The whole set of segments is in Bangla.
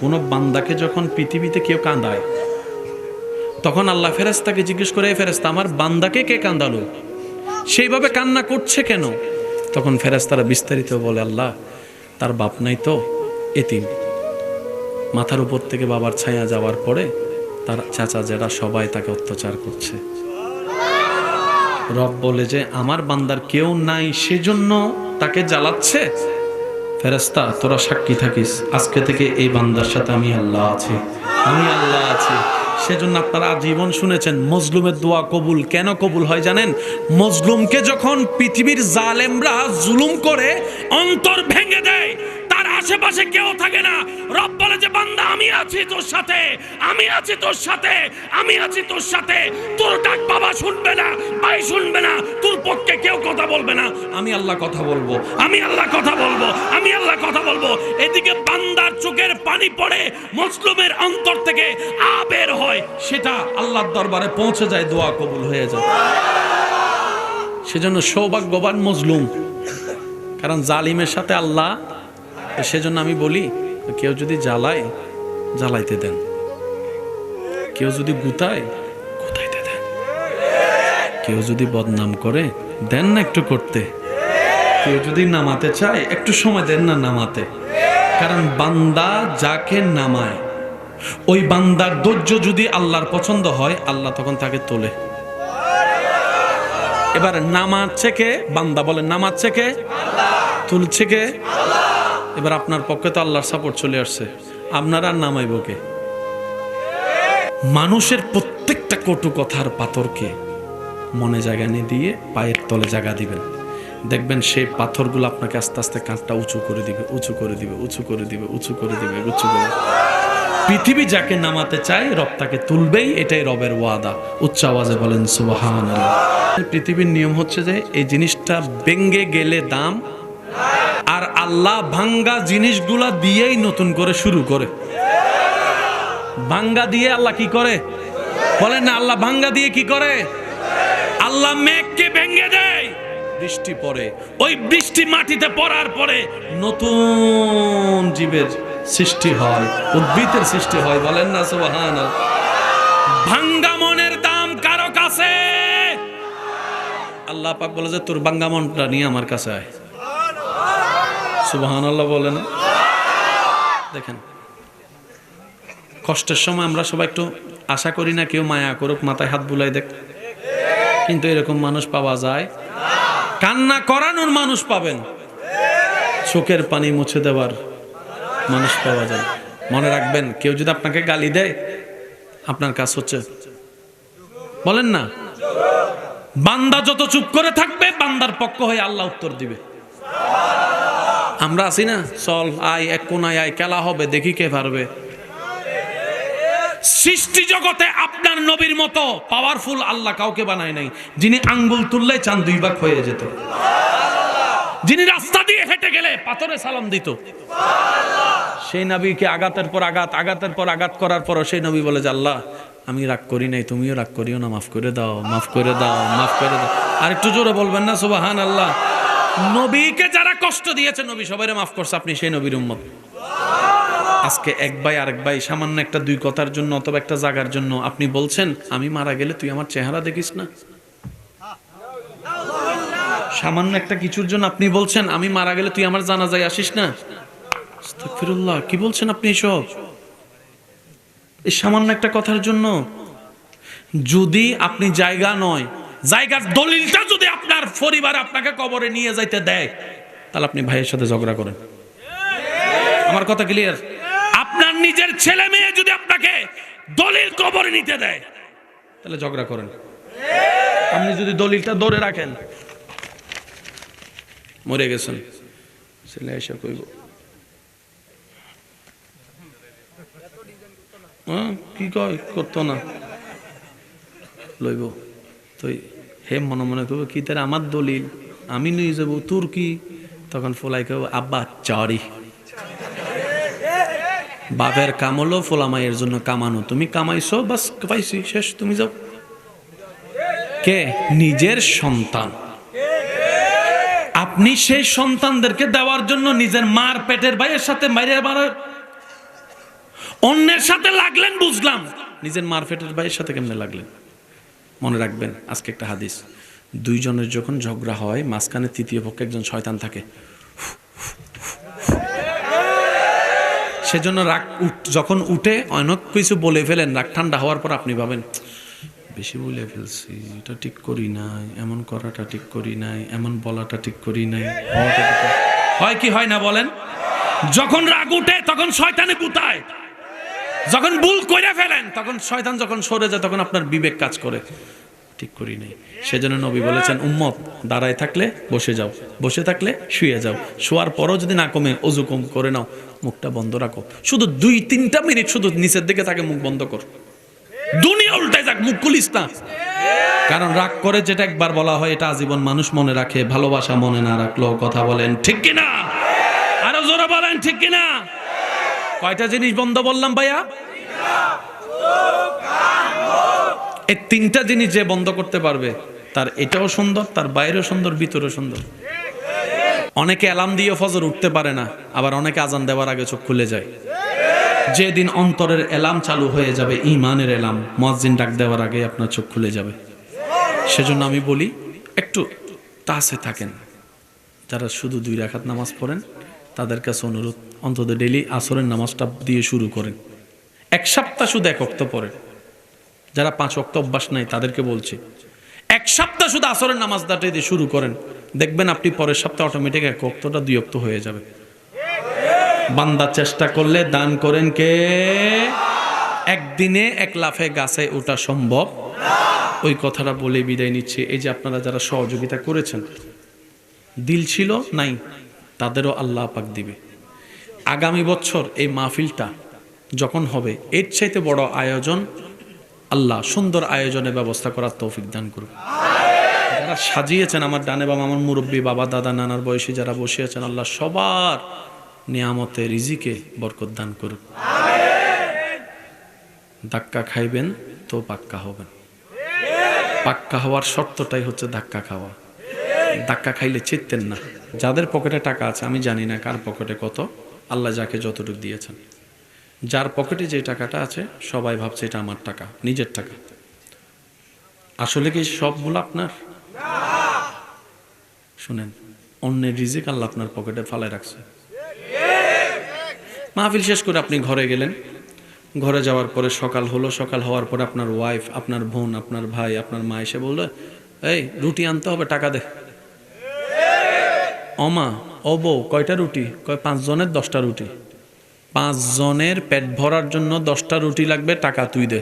কোন বান্দাকে যখন পৃথিবীতে কেউ কাঁদায়, তখন আল্লাহ ফেরেশতাকে জিজ্ঞেস করে, ফেরেশতা আমার বান্দাকে কে কাঁদালো, সেইভাবে কান্না করছে কেন? তখন ফেরেশতারা বিস্তারিত বলে, আল্লাহ তার বাপ নাই তো, এতিম, মাথার উপর থেকে বাবার ছায়া যাওয়ার পরে তার চাচা যারা সবাই তাকে অত্যাচার করছে। রব বলে যে আমার বান্দার কেউ নাই, সেজন্য তাকে জ্বালাচ্ছে। ফেরেশতা তোরা সাক্ষী থাকিস, আজকে থেকে এই বান্দার সাথে আমি আল্লাহ আছি, আমি আল্লাহ আছি। সেজন্য আপনারা আজীবন শুনেছেন মজলুমের দোয়া কবুল কেন কবুল হয় জানেন? মজলুমকে যখন পৃথিবীর জালেমরা জুলুম করে অন্তর ভেঙে দেয়, তার আশেপাশে কেউ থাকে না, রব বলে যে বান্দা আমি আছি তোর সাথে, আমি আছি তোর সাথে, আমি আছি তোর সাথে। তোর ডাক বাবা শুনবে না, ভাই শুনবে না, তোর পক্ষে কেউ কথা বলবে না, আমি আল্লাহ কথা বলবো, আমি আল্লাহ কথা বলবো, আমি আল্লাহ কথা বলবো। এদিকে বান্দার চোখের পানি পড়ে, মজলুমের অন্তর থেকে বের হয়, সেটা আল্লাহর দরবারে পৌঁছে যায়, দোয়া কবুল হয়ে যায়। সেজন্য সৌভাগ্যবান মজলুম, কারণ জালিমের সাথে আল্লাহ। সেজন্য আমি বলি, কেউ যদি জ্বালায় জ্বালাইতে দেন, কেউ যদি গুতায় গুতাইতে দেন, কেউ যদি বদনাম করে দেন না একটু করতে, কেউ যদি নামাতে চায় একটু সময় দেন না নামাতে। কারণ বান্দা যাকে নামায়, ওই বান্দার ধৈর্য যদি আল্লাহর পছন্দ হয়, আল্লাহ তখন তাকে তোলে। এবার নামাচ্ছে কে? বান্দা বলে নামাচ্ছে কে? তুলছে কে? এবার আপনার পক্ষে তো আল্লাহর সাপোর্ট চলে আসছে, আপনার আর নামাইব কে? মানুষের প্রত্যেকটা কটু কথার পাথরকে মনে জায়গা নিয়ে দিয়ে পায়ের তলে জায়গা দিবেন, দেখবেন সেই পাথরগুলো আপনাকে আস্তে আস্তে কাঁধটা উঁচু করে দিবে, উঁচু করে দিবে, উঁচু করে দিবে, উঁচু করে দিবে, উঁচু করে দিবে। পৃথিবী যাকে নামাতে চায় রব তাকে তুলবেই, এটাই রবের ওয়াদা। উচ্চ আওয়াজে বলেন সুবহানাল্লাহ। পৃথিবীর নিয়ম হচ্ছে যে এই জিনিসটা ভেঙে গেলে দাম, আর আল্লাহ ভাঙ্গা জিনিসগুলা দিয়েই নতুন করে শুরু করে। ভাঙ্গা দিয়ে আল্লাহ কি করে বলেন না? আল্লাহ ভাঙ্গা দিয়ে কি করে? আল্লাহ মেঘকে ভেঙে দেয়, বৃষ্টি পড়ে, ওই বৃষ্টি মাটিতে পড়ার পরে নতুন জীবের সৃষ্টি হয়, উদ্ভিদের সৃষ্টি হয়। বলেন না সুবহানাল্লাহ। ভাঙ্গা মনের দাম কারো কাছে? আল্লাহ পাক বলে যে তোর ভাঙ্গা মনটা নিয়ে আমার কাছে আয়। সুবহানাল্লাহ বলেন। দেখেন কষ্টের সময় আমরা সবাই একটু আশা করি না কেউ মায়া করুক, মাথায় হাত বুলাই দেখ, কিন্তু এরকম মানুষ পাওয়া যায়? কান্না করানোর মানুষ পাবেন, চোখের পানি মুছে দেওয়ার মানুষ পাওয়া যায়। মনে রাখবেন, কেউ যদি আপনাকে গালি দেয়, আপনার কাজ হচ্ছে বলেন না, বান্দা যত চুপ করে থাকবে বান্দার পক্ষ হয়ে আল্লাহ উত্তর দিবে। আমরা আছি না, চল আয় এক কোনায় আয়, খেলা হবে, দেখি কে পারবে। সৃষ্টি জগতে আপনার নবীর মতো পাওয়ারফুল আল্লাহ কাউকে বানায় নাই, যিনি আঙ্গুল তুললে চাঁদ দুই ভাগ হয়ে যেত, যিনি রাস্তা দিয়ে হেঁটে গেলে পাথরে সালাম দিত। সেই নবীকে আঘাতের পর আঘাত, আঘাতের পর আঘাত করার পর সেই নবী বলে যে আল্লাহ আমি রাগ করি নাই, তুমিও রাগ করিও না, মাফ করে দাও, মাফ করে দাও, মাফ করে দাও। আর একটু জোরে বলবেন না সুবহানাল্লাহ। নবীকে যারা কষ্ট দিয়েছে নবী সবাইরে মাফ করছে, আপনি সেই নবীর উম্মত। আজকে এক ভাই আরেক ভাই সামান্য একটা দুই কথার জন্য অথবা একটা জায়গার জন্য আপনি বলছেন আমি মারা গেলে তুই আমার চেহারা দেখিস না। সামান্য একটা কিছুর জন্য আপনি বলছেন আমি মারা গেলে তুই আমার জানাজায় আসিস না। আস্তাগফিরুল্লাহ, কি বলছেন আপনি এসব? এই সামান্য একটা কথার জন্য যদি আপনি জায়গা নয়, জায়গার দলিলটা যদি আপনার পরিবার আপনাকে কবরে নিয়ে যাইতে দেয়, তাহলে আপনি ভাইয়ের সাথে ঝগড়া করেন। আমার কথা ক্লিয়ার? আপনার নিজের ছেলে মেয়ে যদি আপনাকে দলিল কবরে নিতে দেয়, তাহলে ঝগড়া করেন। আপনি যদি দলিলটা ধরে রাখেন, মরে গেছেন, ছেলে এসে কইব কি কয় করতো না, লইব তো হে মনে মনে কইব কি তার আমার দলিল আমি নিয়ে যাবো, তোর কি? তখন ফোলাই কইব আব্বা চরি, বাপের কাম হলো ফোলামাইয়ের জন্য কামানো, তুমি কামাইছো বাস পাইছি শেষ, তুমি যাও। কে? নিজের সন্তান। আপনি সেই সন্তানদেরকে দেওয়ার জন্য নিজের মার পেটের ভাইয়ের সাথে মাইরে মারা অন্যের সাথে লাগলেন বুঝলাম, নিজের মারফেটের ভাইয়ের সাথে কেমনে লাগলেন? মনে রাখবেন আজকে একটা হাদিস, দুইজনের যখন ঝগড়া হয় মাঝখানে তৃতীয় পক্ষে একজন শয়তান থাকে। সেজন্য রাগ যখন উঠে অনেক কিছু বলে ফেলেন, রাগ ঠান্ডা হওয়ার পর আপনি ভাবেন বেশি বলে ফেলছি, এটা ঠিক করি নাই, এমন করাটা ঠিক করি নাই, এমন বলাটা ঠিক করি নাই। হয় কি হয় না বলেন? যখন রাগ উঠে তখন শয়তানে গুতায়, যখন ভুল করে ফেলেন তখন শয়তান যখন সরে যায় তখন আপনার বিবেক কাজ করে, ঠিক করি নাই। সেজন্য নবী বলেছেন, উম্মত দাঁড়ায় থাকলে বসে যাও, বসে থাকলে শুয়ে যাও, শোয়ার পরও যদি না কমে অজু কম করে নাও, মুখটা বন্ধ রাখো, শুধু 2-3টা মিনিট শুধু নিচের দিকে তাকে মুখ বন্ধ কর, দুনিয়া উল্টায় যাক, মুখ খুলিস না। কারণ রাগ করে যেটা একবার বলা হয় এটা আজীবন মানুষ মনে রাখে, ভালোবাসা মনে না রাখলেও। কথা বলেন ঠিক কিনা? আরো জোরে বলেন ঠিক কিনা? কয়টা জিনিস বন্ধ বললাম ভাইয়া? এই 3টা জিনিস যে বন্ধ করতে পারবে তার এটাও সুন্দর, তার বাইরেও সুন্দর, ভিতরেও সুন্দর। অনেকে অ্যালার্ম দিয়ে ফজর উঠতে পারে না, আবার অনেকে আজান দেওয়ার আগে চোখ খুলে যায়। যেদিন অন্তরের অ্যালার্ম চালু হয়ে যাবে, ঈমানের অ্যালার্ম, মুয়াজ্জিন ডাক দেওয়ার আগে আপনার চোখ খুলে যাবে। সেজন্য আমি বলি একটু তাসে থাকেন। যারা শুধু 2 রাকাত নামাজ পড়েন তাদের কাছে অনুরোধ, অন্তত ডেইলি আসরের নামাজটা দিয়ে শুরু করেন। 1 সপ্তাহ শুধু 1 ওয়াক্ত পড়েন। যারা 5 ওয়াক্ত অভ্যাস নাই তাদেরকে বলছি, 1 সপ্তাহ শুধু আসরের নামাজটা দিয়ে শুরু করেন, দেখবেন আপনি পরের সপ্তাহে অটোমেটিক 1 ওয়াক্তটা 2 ওয়াক্ত হয়ে যাবে। বান্দা চেষ্টা করলে দান করেন কে? একদিনে 1 লাফে গাছে ওঠা সম্ভব ওই কথাটা বলে বিদায় নিচ্ছি। এই যে আপনারা যারা সহযোগিতা করেছেন, দিল ছিল নাই, তাদেরও আল্লাহ পাক দিবে। আগামী বছর এই মাহফিলটা যখন হবে এর চাইতে বড় আয়োজন আল্লাহ সুন্দর আয়োজনের ব্যবস্থা করার তৌফিক দান করুন। যারা সাজিয়েছেন, আমার ডানে বাম, আমার মুরব্বী বাবা দাদা নানার বয়সী যারা বসে আছেন, আল্লাহ সবার নিয়ামতে রিজিকে বরকত দান করুন। ধাক্কা খাইবেন তো পাক্কা হবেন। পাক্কা হওয়ার শর্তটাই হচ্ছে ধাক্কা খাওয়া। ধাক্কা খাইলে চিনতেন না। যাদের পকেটে টাকা আছে, আমি জানি না কার পকেটে কত, আল্লাহ যাকে যতটুকু দিয়েছেন, যার পকেটে যে টাকাটা আছে সবাই ভাবছে এটা আমার টাকা, নিজের টাকা। আসলে কি সবগুলো আপনার? শুনেন, অন্যের রিজিক আল্লাহ আপনার পকেটে ফালায় রাখছে। মাহফিল শেষ করে আপনি ঘরে গেলেন, ঘরে যাওয়ার পরে সকাল হলো, সকাল হওয়ার পরে আপনার ওয়াইফ, আপনার বোন, আপনার ভাই, আপনার মা এসে বললো, এই রুটি আনতে হবে, টাকা দে। অমা, ও বউ, কয়টা রুটি? কয় 5 জনের 10টা রুটি। 5 জনের পেট ভরার জন্য 10টা রুটি লাগবে, টাকা তুই দে।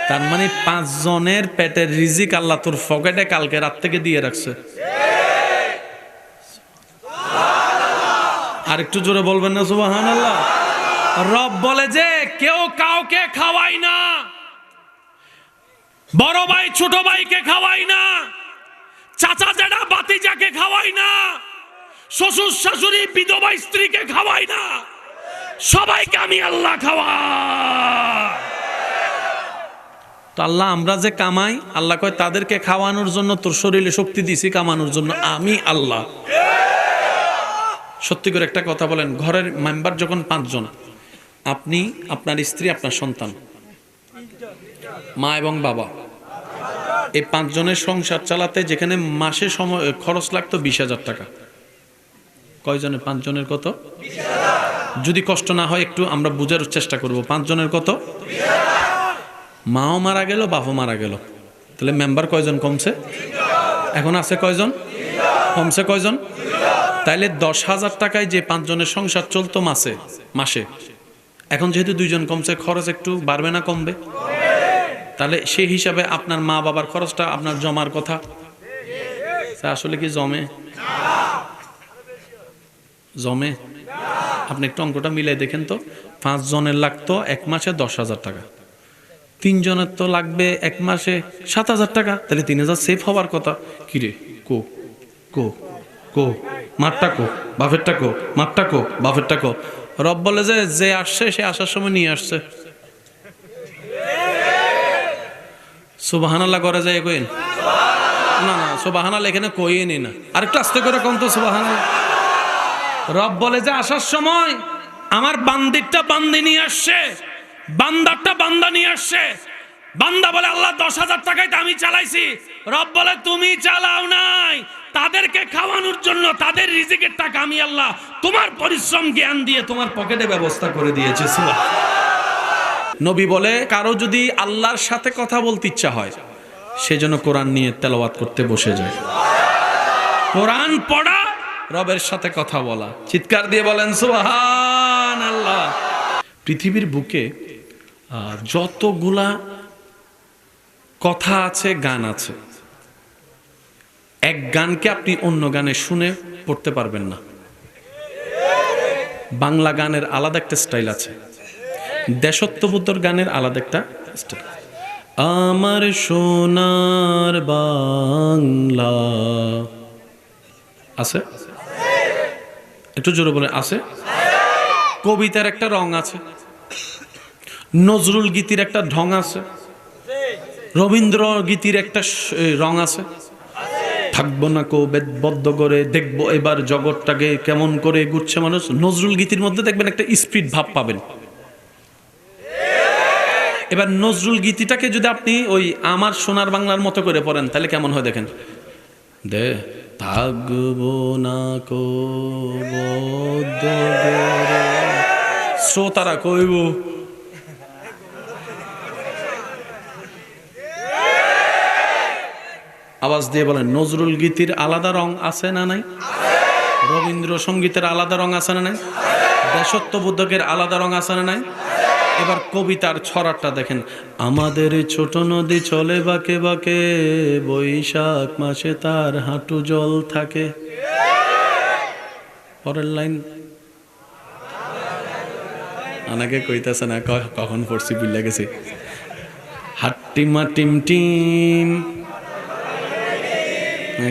তার মানে 5 জনের পেটের রিজিক আল্লাহ তোর পকেটে কালকে রাত থেকে দিয়ে রাখছে। আর একটু জোরে বলবেন না সুবহানাল্লাহ? রব বলে যে কেউ কাউকে খাওয়াই না, বড় ভাই ছোট ভাইকে খাওয়াই না, চাচা জেঠা ভাতিজাকে খাওয়াই না, শ্বশুর শাশুড়ি বিধবা স্ত্রীকে খাওয়াই না, সবাইকে আমি আল্লাহ খাওয়াই। তো আল্লাহ আমরা যে কামাই, আল্লাহ কয় তাদেরকে খাওয়ানোর জন্য তোর শরীরে শক্তি দিছি, কামানোর জন্য আমি আল্লাহ। সত্যি করে একটা কথা বলেন, ঘরের মেম্বার যখন 5 জন, আপনি, আপনার স্ত্রী, আপনার সন্তান, মা এবং বাবা, এই 5 জনের সংসার চালাতে যেখানে মাসে সময় খরচ লাগতো 20,000 টাকা, কয়জনের? 5 জনের কত? যদি কষ্ট না হয় একটু আমরা বুঝার চেষ্টা করব। 5 জনের কত? মাও মারা গেল, বাপও মারা গেল, তাহলে মেম্বার কয়জন কমছে? এখন আছে কয়জন? কমছে কয়জন? তাইলে 10,000 টাকায় যে 5 জনের সংসার চলতো মাসে, এখন যেহেতু 2 জন কমছে, খরচ একটু বাড়বে না কমবে? তাহলে সেই হিসাবে আপনার মা বাবার খরচটা আপনার জমার কথা, আসলে কি জমে? জমে? আপনি একটু অঙ্কটা মিলাই দেখেন তো। 5 জনের লাগতো 1 মাসে 10,000 টাকা, 3 জনের তো লাগবে 1 মাসে 7,000 টাকা, তাহলে 3,000 সেফ হওয়ার কথা। কিরে কো কো কো মারটা কো, বাফেরটা কো, মারটা কো, বাফেরটা কো। রব বলে যে যে আসছে সে আসার সময় নিয়ে আসছে। সুবহানাল্লাহ করে যায় কইন না, না সুবহানাল্লাহ এখানে কইনি না, আরেকটু আস্তে করে কোন তো সুবহানাল্লাহ। রব বলে যে আসার সময় আমার বান্দিরটা বান্দি নিয়ে আসছে, বান্দারটা বান্দা নিয়ে আসছে। বান্দা বলে আল্লাহ 10,000 টাকায় তো আমি চালাইছি। রব বলে তুমি চালাও নাই, তাদেরকে খাওয়ানোর জন্য তাদের রিজিকের টাকা আমি আল্লাহ তোমার পরিশ্রম জ্ঞান দিয়ে তোমার পকেটে ব্যবস্থা করে দিয়েছি। নবী বলে কারো যদি আল্লাহর সাথে কথা বলতে ইচ্ছা হয় সেজন্য কোরআন নিয়ে তেলাওয়াত করতে বসে যায়। কোরআন পড়া, রবের সাথে কথা বলা। চিৎকার দিয়ে বলেন সুবহানাল্লাহ। পৃথিবীর বুকে যতগুলা কথা আছে, গান আছে, এক গানকে আপনি অন্য গানে শুনে পড়তে পারবেন না। বাংলা গানের আলাদা একটা স্টাইল আছে, দেশাত্মবোধক গানের আলাদা একটা স্টাইল। আমার সোনার বাংলা আছে, একটু জোরে বলে আছে। কবিতার একটা রং আছে, নজরুল গীতির একটা ঢং আছে, রবীন্দ্র গীতির একটা রং আছে। থাকবো না কো বেদবদ্ধ করে, দেখবো এবার জগৎটাকে কেমন করে ঘুরছে মানুষ। নজরুল গীতির মধ্যে দেখবেন একটা স্পিড ভাব পাবেন। এবার নজরুল গীতিটাকে যদি আপনি ওই আমার সোনার বাংলার মতো করে পড়েন তাহলে কেমন হয় দেখেন। দে থাকবো না কো বদ্ধ করে, শ্রোতারা কইব আওয়াজ দিয়ে বলেন। নজরুল গীতির আলাদা রং আছে না নাই? রবীন্দ্র সঙ্গীতের আলাদা রং আছে না নাই? দেশাত্মবোধকের আলাদা রং আছে না নাই? এবার কবিতার ছড়াটা দেখেন। আমাদের ছোট নদী চলে বাঁকে বাঁকে, বৈশাখ মাসে তার হাঁটু জল থাকে। পরের লাইন অনেকে কইতাছে না কখন পড়ছি বুঝলে গেছি। হাট্টিমা টিম টিম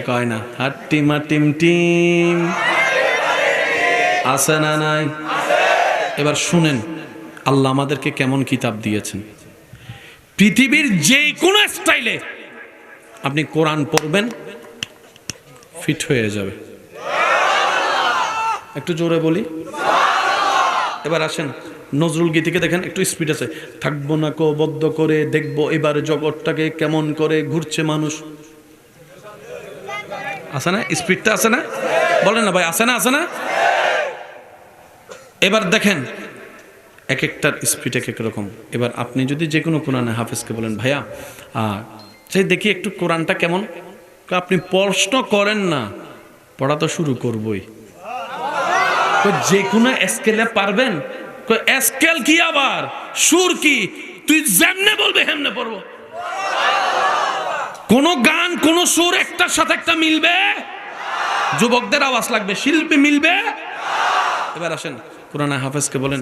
কয় না, হাট্টিমা টিম টিম আছে না নাই? এবার শুনেন আল্লাহ আমাদেরকে কেমন কিতাব দিয়েছেন। পৃথিবীর যে কোনো স্টাইলে আপনি কোরআন পড়বেন, ফিট হয়ে যাবে। একটু জোরে বলি। এবার আসেন নজরুল গীতিকে দেখেন, একটু স্পিড আছে। থাকবো না কো বদ্ধ করে, দেখবো এবার জগৎটাকে কেমন করে ঘুরছে মানুষ। আছে না? স্পিডটা আছে না? বলেন না ভাই, আছে না? আছে না? এবার দেখেন এক একটার স্পিড এক এক রকম। এবার আপনি যদি যে কোনো কোরআনে হাফেজকে বলেন ভাইয়া সেই দেখি একটু কোরআনটা কেমন, আপনি প্রশ্ন করেন না, পড়া তো শুরু করবই। যে কোনো স্কেলে পারবেন? স্কেল কি আবার সুর কি? তুই যেমনে বলবে হেমনে পড়বো। কোন গান কোন সুর একটার সাথে একটা মিলবে? যুবকদের আওয়াজ লাগবে, শিল্পী মিলবে। এবার আসেন কোরআন হাফেজকে বলেন,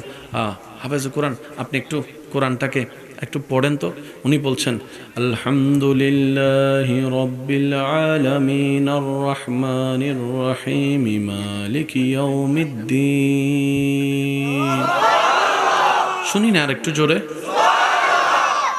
হাফেজ কোরআন আপনি একটু কোরআনটাকে একটু পড়েন তো। উনি বলছেন আলহামদুলিল্লাহি রাব্বিল আলামিন আর রহমানির রহিম মালিকি ইয়াউমিদ্দিন। শুনি না আর একটু জোরে।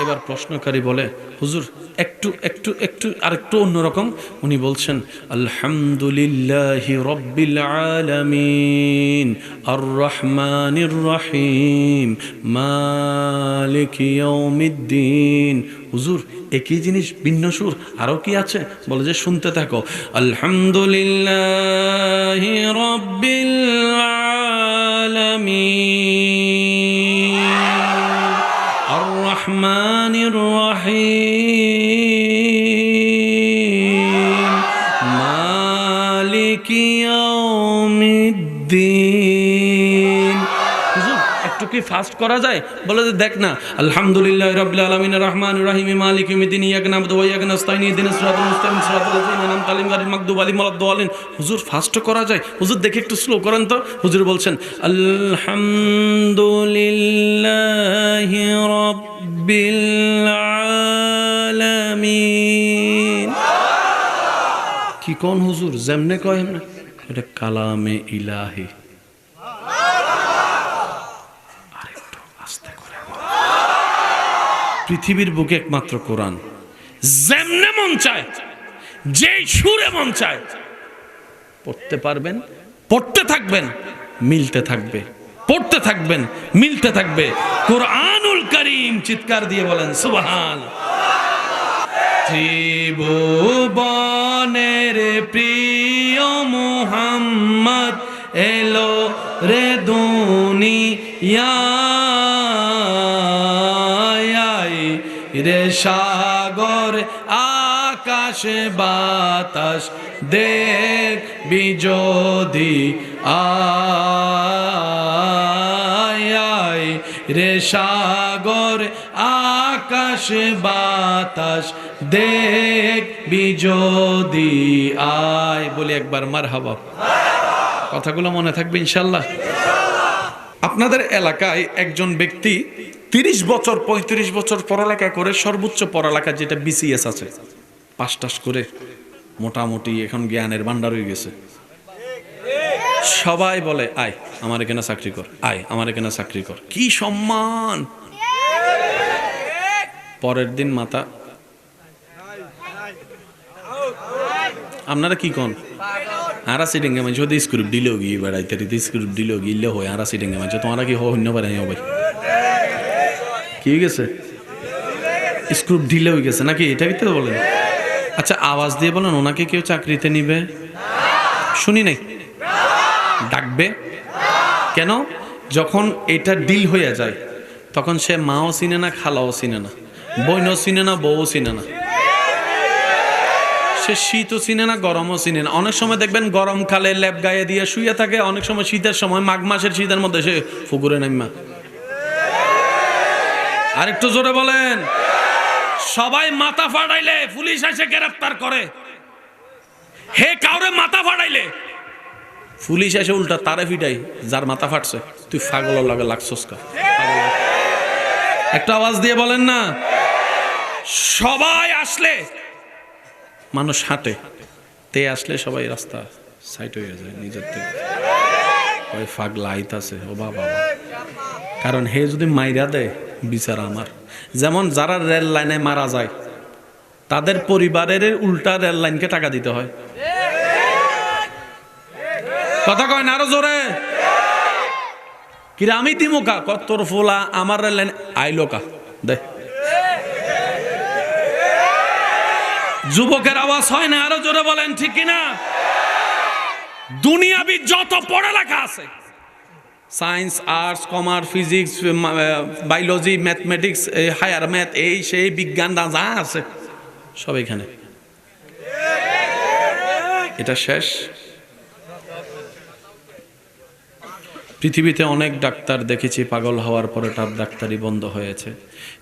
এবার প্রশ্নকারী বলে হুজুর একটু একটু একটু আর একটু অন্যরকম। উনি বলছেন আলহামদুলিল্লাহি রাব্বিল আলামিন আর রহমানির রহিম মালিকি ইয়াউমিদ্দিন। হুজুর একই জিনিস ভিন্ন সুর আরো কি আছে? বলে যে শুনতে থাকো। আলহামদুলিল্লাহি রাব্বিল আলামিন আর রহমানির রহিম মালিকি ইয়াউমিদ্দিন। হুজুর একটু কি ফাস্ট করা যায়? বলে যে দেখ না, আলহামদুলিল্লাহি রাব্বিল আলামিন আর রহমানির রহিম মালিকি ইয়াউমিদ্দিন ইয়াকা না'বুদু ওয়া ইয়াকা নাস্তাইন ইহদিনাস সিরাতাল মুস্তাকিম সিরাতাল লাযিনা আন'আমতা আলাইহিম গায়রিল মাগদুবি আলাইহিম ওয়ালাদ-দাল্লিন। হুজুর ফাস্ট করা যায়? হুজুর দেখে একটু স্লো করেন তো। হুজুর বলছেন আলহামদুলিল্লাহি রাব্বিল আলামিন। কি কোন হুজুর যেমনে কয় এমনে? এটা কালামে ইলাহি। আরেকটু আস্তে করে। পৃথিবীর বুকে একমাত্র কোরআন। যেমনে মন চায়, যেই সুরে মন চায় পড়তে পারবেন, পড়তে থাকবেন, মিলতে থাকবে। পড়তে থাকবেন, মিলতে থাকবে। কোরআনুল কারীম, চিৎকার দিয়ে বলেন সুবহান। ত্রিভুবনের প্রিয় মুহাম্মদ এলো রে দুনিয়ায়, রে সাগর আকাশ বাতাস দেখবি যদি আয়, রে সাগর আকাশ বাতাস দেখবি যদি আয়। বলি একবার মারহাবা। কথাগুলো মনে থাকবে ইনশাল্লাহ। আপনাদের এলাকায় একজন ব্যক্তি 30 বছর 35 বছর পড়ালেখা করে, সর্বোচ্চ পড়ালেখা যেটা BCS আছে, পাস টাস করে মোটামুটি এখন জ্ঞানের ভান্ডার হয়ে গেছে। সবাই বলে আয় আমার এখানে চাকরি কর, আয় আমার এখানে চাকরি কর, কি সম্মান। পরের দিন মাথা, আপনারা কি কন? আরা সিটিংয়ে মাঝে যদি স্ক্রিপ্ট দিলেও গিয়ে বেড়াইতে স্ক্রিপ্ট দিলেও গিলে হয়, আরা সিটিংয়ে মাঝে তোমরা কি হন্য পারে ভাই? কি গেছে? স্ক্রিপ্ট দিলেও গেছে নাকি? এটা কি তো বলেন? আচ্ছা আওয়াজ দিয়ে বলেন, ওনাকে কেউ চাকরিতে নিবে? শুনি নাই। ডাকবে কেন? যখন এটা ডিল হয়ে যায় তখন সে মাও চিনে না, খালাও চিনে না, বোনও চিনে না, বউও চিনে না, সে শীতও চিনে না, গরমও চিনে না। অনেক সময় দেখবেন গরমকালে ল্যাপ গায়ে দিয়ে শুয়ে থাকে, অনেক সময় শীতের সময় মাঘ মাসের শীতের মধ্যে সে পুকুরে নামা। আর একটু জোরে বলেন। সবাই মাথা ফাটাইলে পুলিশ এসে গ্রেফতার করে, হে কাউরে মাথা ফাটাইলে পুলিশ এসে উল্টা তারে ফিটাই, যার মাথা ফাটছে তুই পাগল লাগে লাগছস কা। একটা আওয়াজ দিয়ে বলেন না। সবাই আসলে মানুষ হাঁটে, তে আসলে সবাই রাস্তা সাইড হয়ে যায় নিজের থেকে, ওই পাগলা আইতাছে ও বাবা। কারণ হে যদি মাইরা দেয় বিচার আমার। যেমন যারা রেল লাইনে মারা যায় তাদের পরিবারের উল্টা রেল লাইনকে টাকা দিতে হয়। কথা কয় না আরো জোরে? কিরে আমি দিমুকা তোর ফোলা আমার রেল লাইন আইলো কা দে। যুবকের আওয়াজ হয় না? আরো জোরে বলেন ঠিক কিনা? দুনিয়াবি যত পড়ালেখা আছে, science, arts, commerce, physics, biology, mathematics, higher math, এই সেই বিজ্ঞান যা আছে সব এখানে। এটা শেষ। পৃথিবীতে অনেক ডাক্তার দেখেছি পাগল হওয়ার পরে তার ডাক্তারি বন্ধ হয়েছে।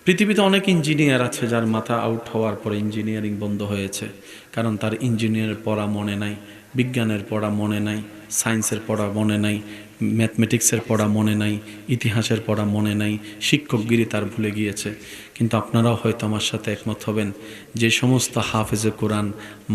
পৃথিবীতে অনেক ইঞ্জিনিয়ার আছে যার মাথা আউট হওয়ার পরে ইঞ্জিনিয়ারিং বন্ধ হয়েছে, কারণ তার ইঞ্জিনিয়ারের পড়া মনে নাই, বিজ্ঞানের পড়া মনে নাই, সায়েন্সের পড়া মনে নাই, ম্যাথমেটিক্সের পড়া মনে নাই, ইতিহাসের পড়া মনে নাই, শিক্ষকগিরি তার ভুলে গিয়েছে। কিন্তু আপনারাও হয়তো আমার সাথে একমত হবেন, যে সমস্ত হাফেজে কোরআন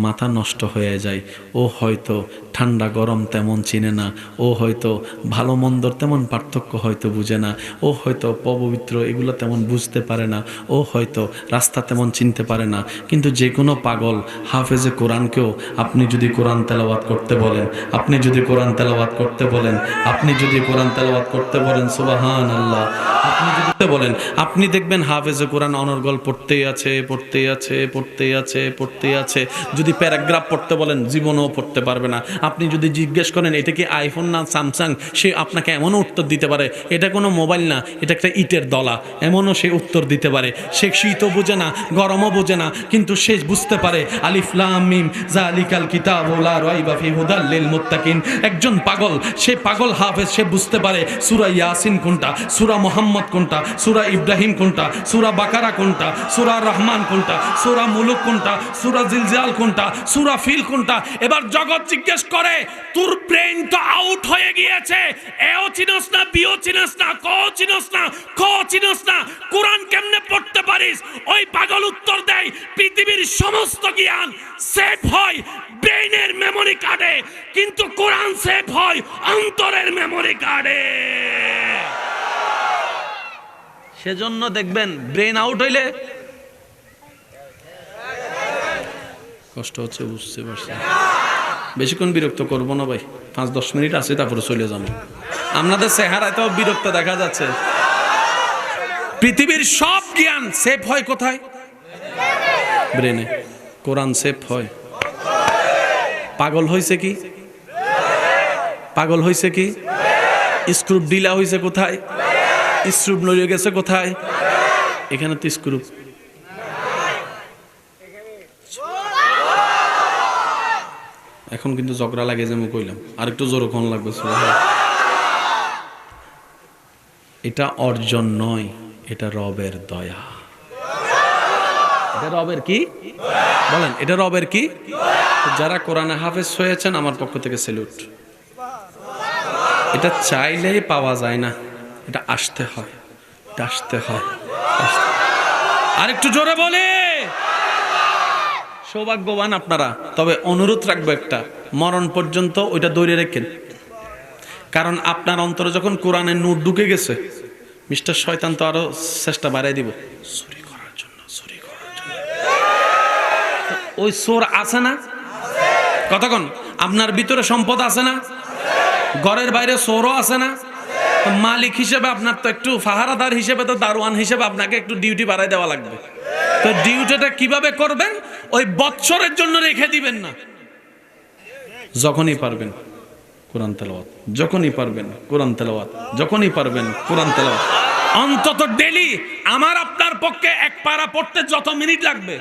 মাথা নষ্ট হয়ে যায়, ও হয়তো ঠান্ডা গরম তেমন চিনে না, ও হয়তো ভালো মন্দর তেমন পার্থক্য হয়তো বুঝে না, ও হয়তো পবিত্র এগুলো তেমন বুঝতে পারে না, ও হয়তো রাস্তা তেমন চিনতে পারে না। কিন্তু যে কোনো পাগল হাফেজে কোরআনকেও আপনি যদি কোরআন তেলাওয়াত করতে বলেন, আপনি যদি কোরআন তেলাওয়াত করতে বলেন, আপনি যদি কোরআন তেলাওয়াত করতে বলেন, সুবহানাল্লাহ, আপনি যদি বলেন, আপনি দেখবেন হাফেজে কোরআন অনর্গল পড়তেই আছে, পড়তেই আছে, পড়তেই আছে, পড়তেই আছে। যদি প্যারাগ্রাফ পড়তে বলেন জীবনেও পড়তে পারবে না। আপনি যদি জিজ্ঞেস করেন এটা কি আইফোন না স্যামসাং, সে আপনাকে এমনও উত্তর দিতে পারে এটা কোনো মোবাইল না, এটা একটা ইটের দলা, এমনও সে উত্তর দিতে পারে। সে শীতও বোঝে না, গরমও বোঝে না, কিন্তু সে বুঝতে পারে আলিফ লাম মিম যালিকাল কিতাবু লা রাইবা ফিহি হুদাল লিল মুত্তাকিন। একজন পাগল, সে পাগল হাফেজ, সে বুঝতে পারে সূরা ইয়াসিন কোনটা, সূরা মুহাম্মদ কোনটা, সূরা ইব্রাহিম কোনটা, সূরা বাকারা কোনটা, সূরা রহমান কোনটা, সূরা মুলুক কোনটা, সূরা জিলজিলাল কোনটা, সূরা ফিল কোনটা। এবার জগৎ জিজ্ঞেস করে তোর ব্রেইন তো আউট হয়ে গিয়েছে, এও চিনস না, বিও চিনস না, ক চিনস না, খ চিনস না, কোরআন কেমনে পড়তে পারিস? ওই পাগল উত্তর দেয় পৃথিবীর সমস্ত জ্ঞান সেভ হয় ব্রেইনের মেমরি কার্ডে, কিন্তু কোরআন সেভ হয় অন্তরের মেমরি কার্ডে। সেজন্য দেখবেন ব্রেন আউট হইলে কষ্ট হচ্ছে, বুঝতে পারছি। বেশিক্ষণ বিরক্ত করবো না ভাই, 5-10 মিনিট আছে তারপরে চলে যাবো। আপনাদের চেহারায় তো বিরক্ত দেখা যাচ্ছে। পৃথিবীর সব জ্ঞান সেভ হয় কোথায়? ব্রেনে। কোরআন সেভ হয়। পাগল হয়েছে কি? পাগল হয়েছে কি? স্ক্রুপ ডিলা হয়েছে কোথায়? স্ক্রুপ নড়িয়ে গেছে কোথায়? এখানে তো স্ক্রুপ। এখন কিন্তু ঝগড়া লাগে যে আমি কইলাম, আর একটু জোরে কোন লাগবে। এটা অর্জন নয়, এটা রবের দয়া। এটা রবের কি বলেন? এটা রবের কি? যারা কোরআনে হাফেজ হয়েছেন আমার পক্ষ থেকে স্যালুট। এটা চাইলেই পাওয়া যায় না, এটা আসতে হয়, এটা আসতে হয়। আর একটু জোরে বলে, সৌভাগ্যবান আপনারা। তবে অনুরোধ রাখবো একটা, মরণ পর্যন্ত ওইটা দৌড়ে রেখেন। কারণ আপনার অন্তরে যখন কোরআনের নূর ঢুকে গেছে, মিস্টার শয়তান তো আরো চেষ্টা বাড়াই দিব চুরি করার জন্য, চুরি করার জন্য। ওই চোর আছে না? কতক্ষণ আপনার ভিতরে সম্পদ আছে না? ঘরের বাইরে চোরও আছে না? মালিক হিসেবে আপনার তো একটু পাহারাদার হিসেবে, তো দারোয়ান হিসেবে আপনাকে একটু ডিউটি বাড়াই দেওয়া লাগবে। তো ডিউটিটা কিভাবে করবেন? ওই বৎসরের জন্য রেখে দিবেন না। যখনই পারবেন কোরআন তেলাওয়াত, যখনই পারবেন কোরআন তেলাওয়াত, যখনই পারবেন কোরআন তেলাওয়াত। অন্তত ডেইলি আমার আপনার পক্ষে এক পারা পড়তে যত মিনিট লাগবে,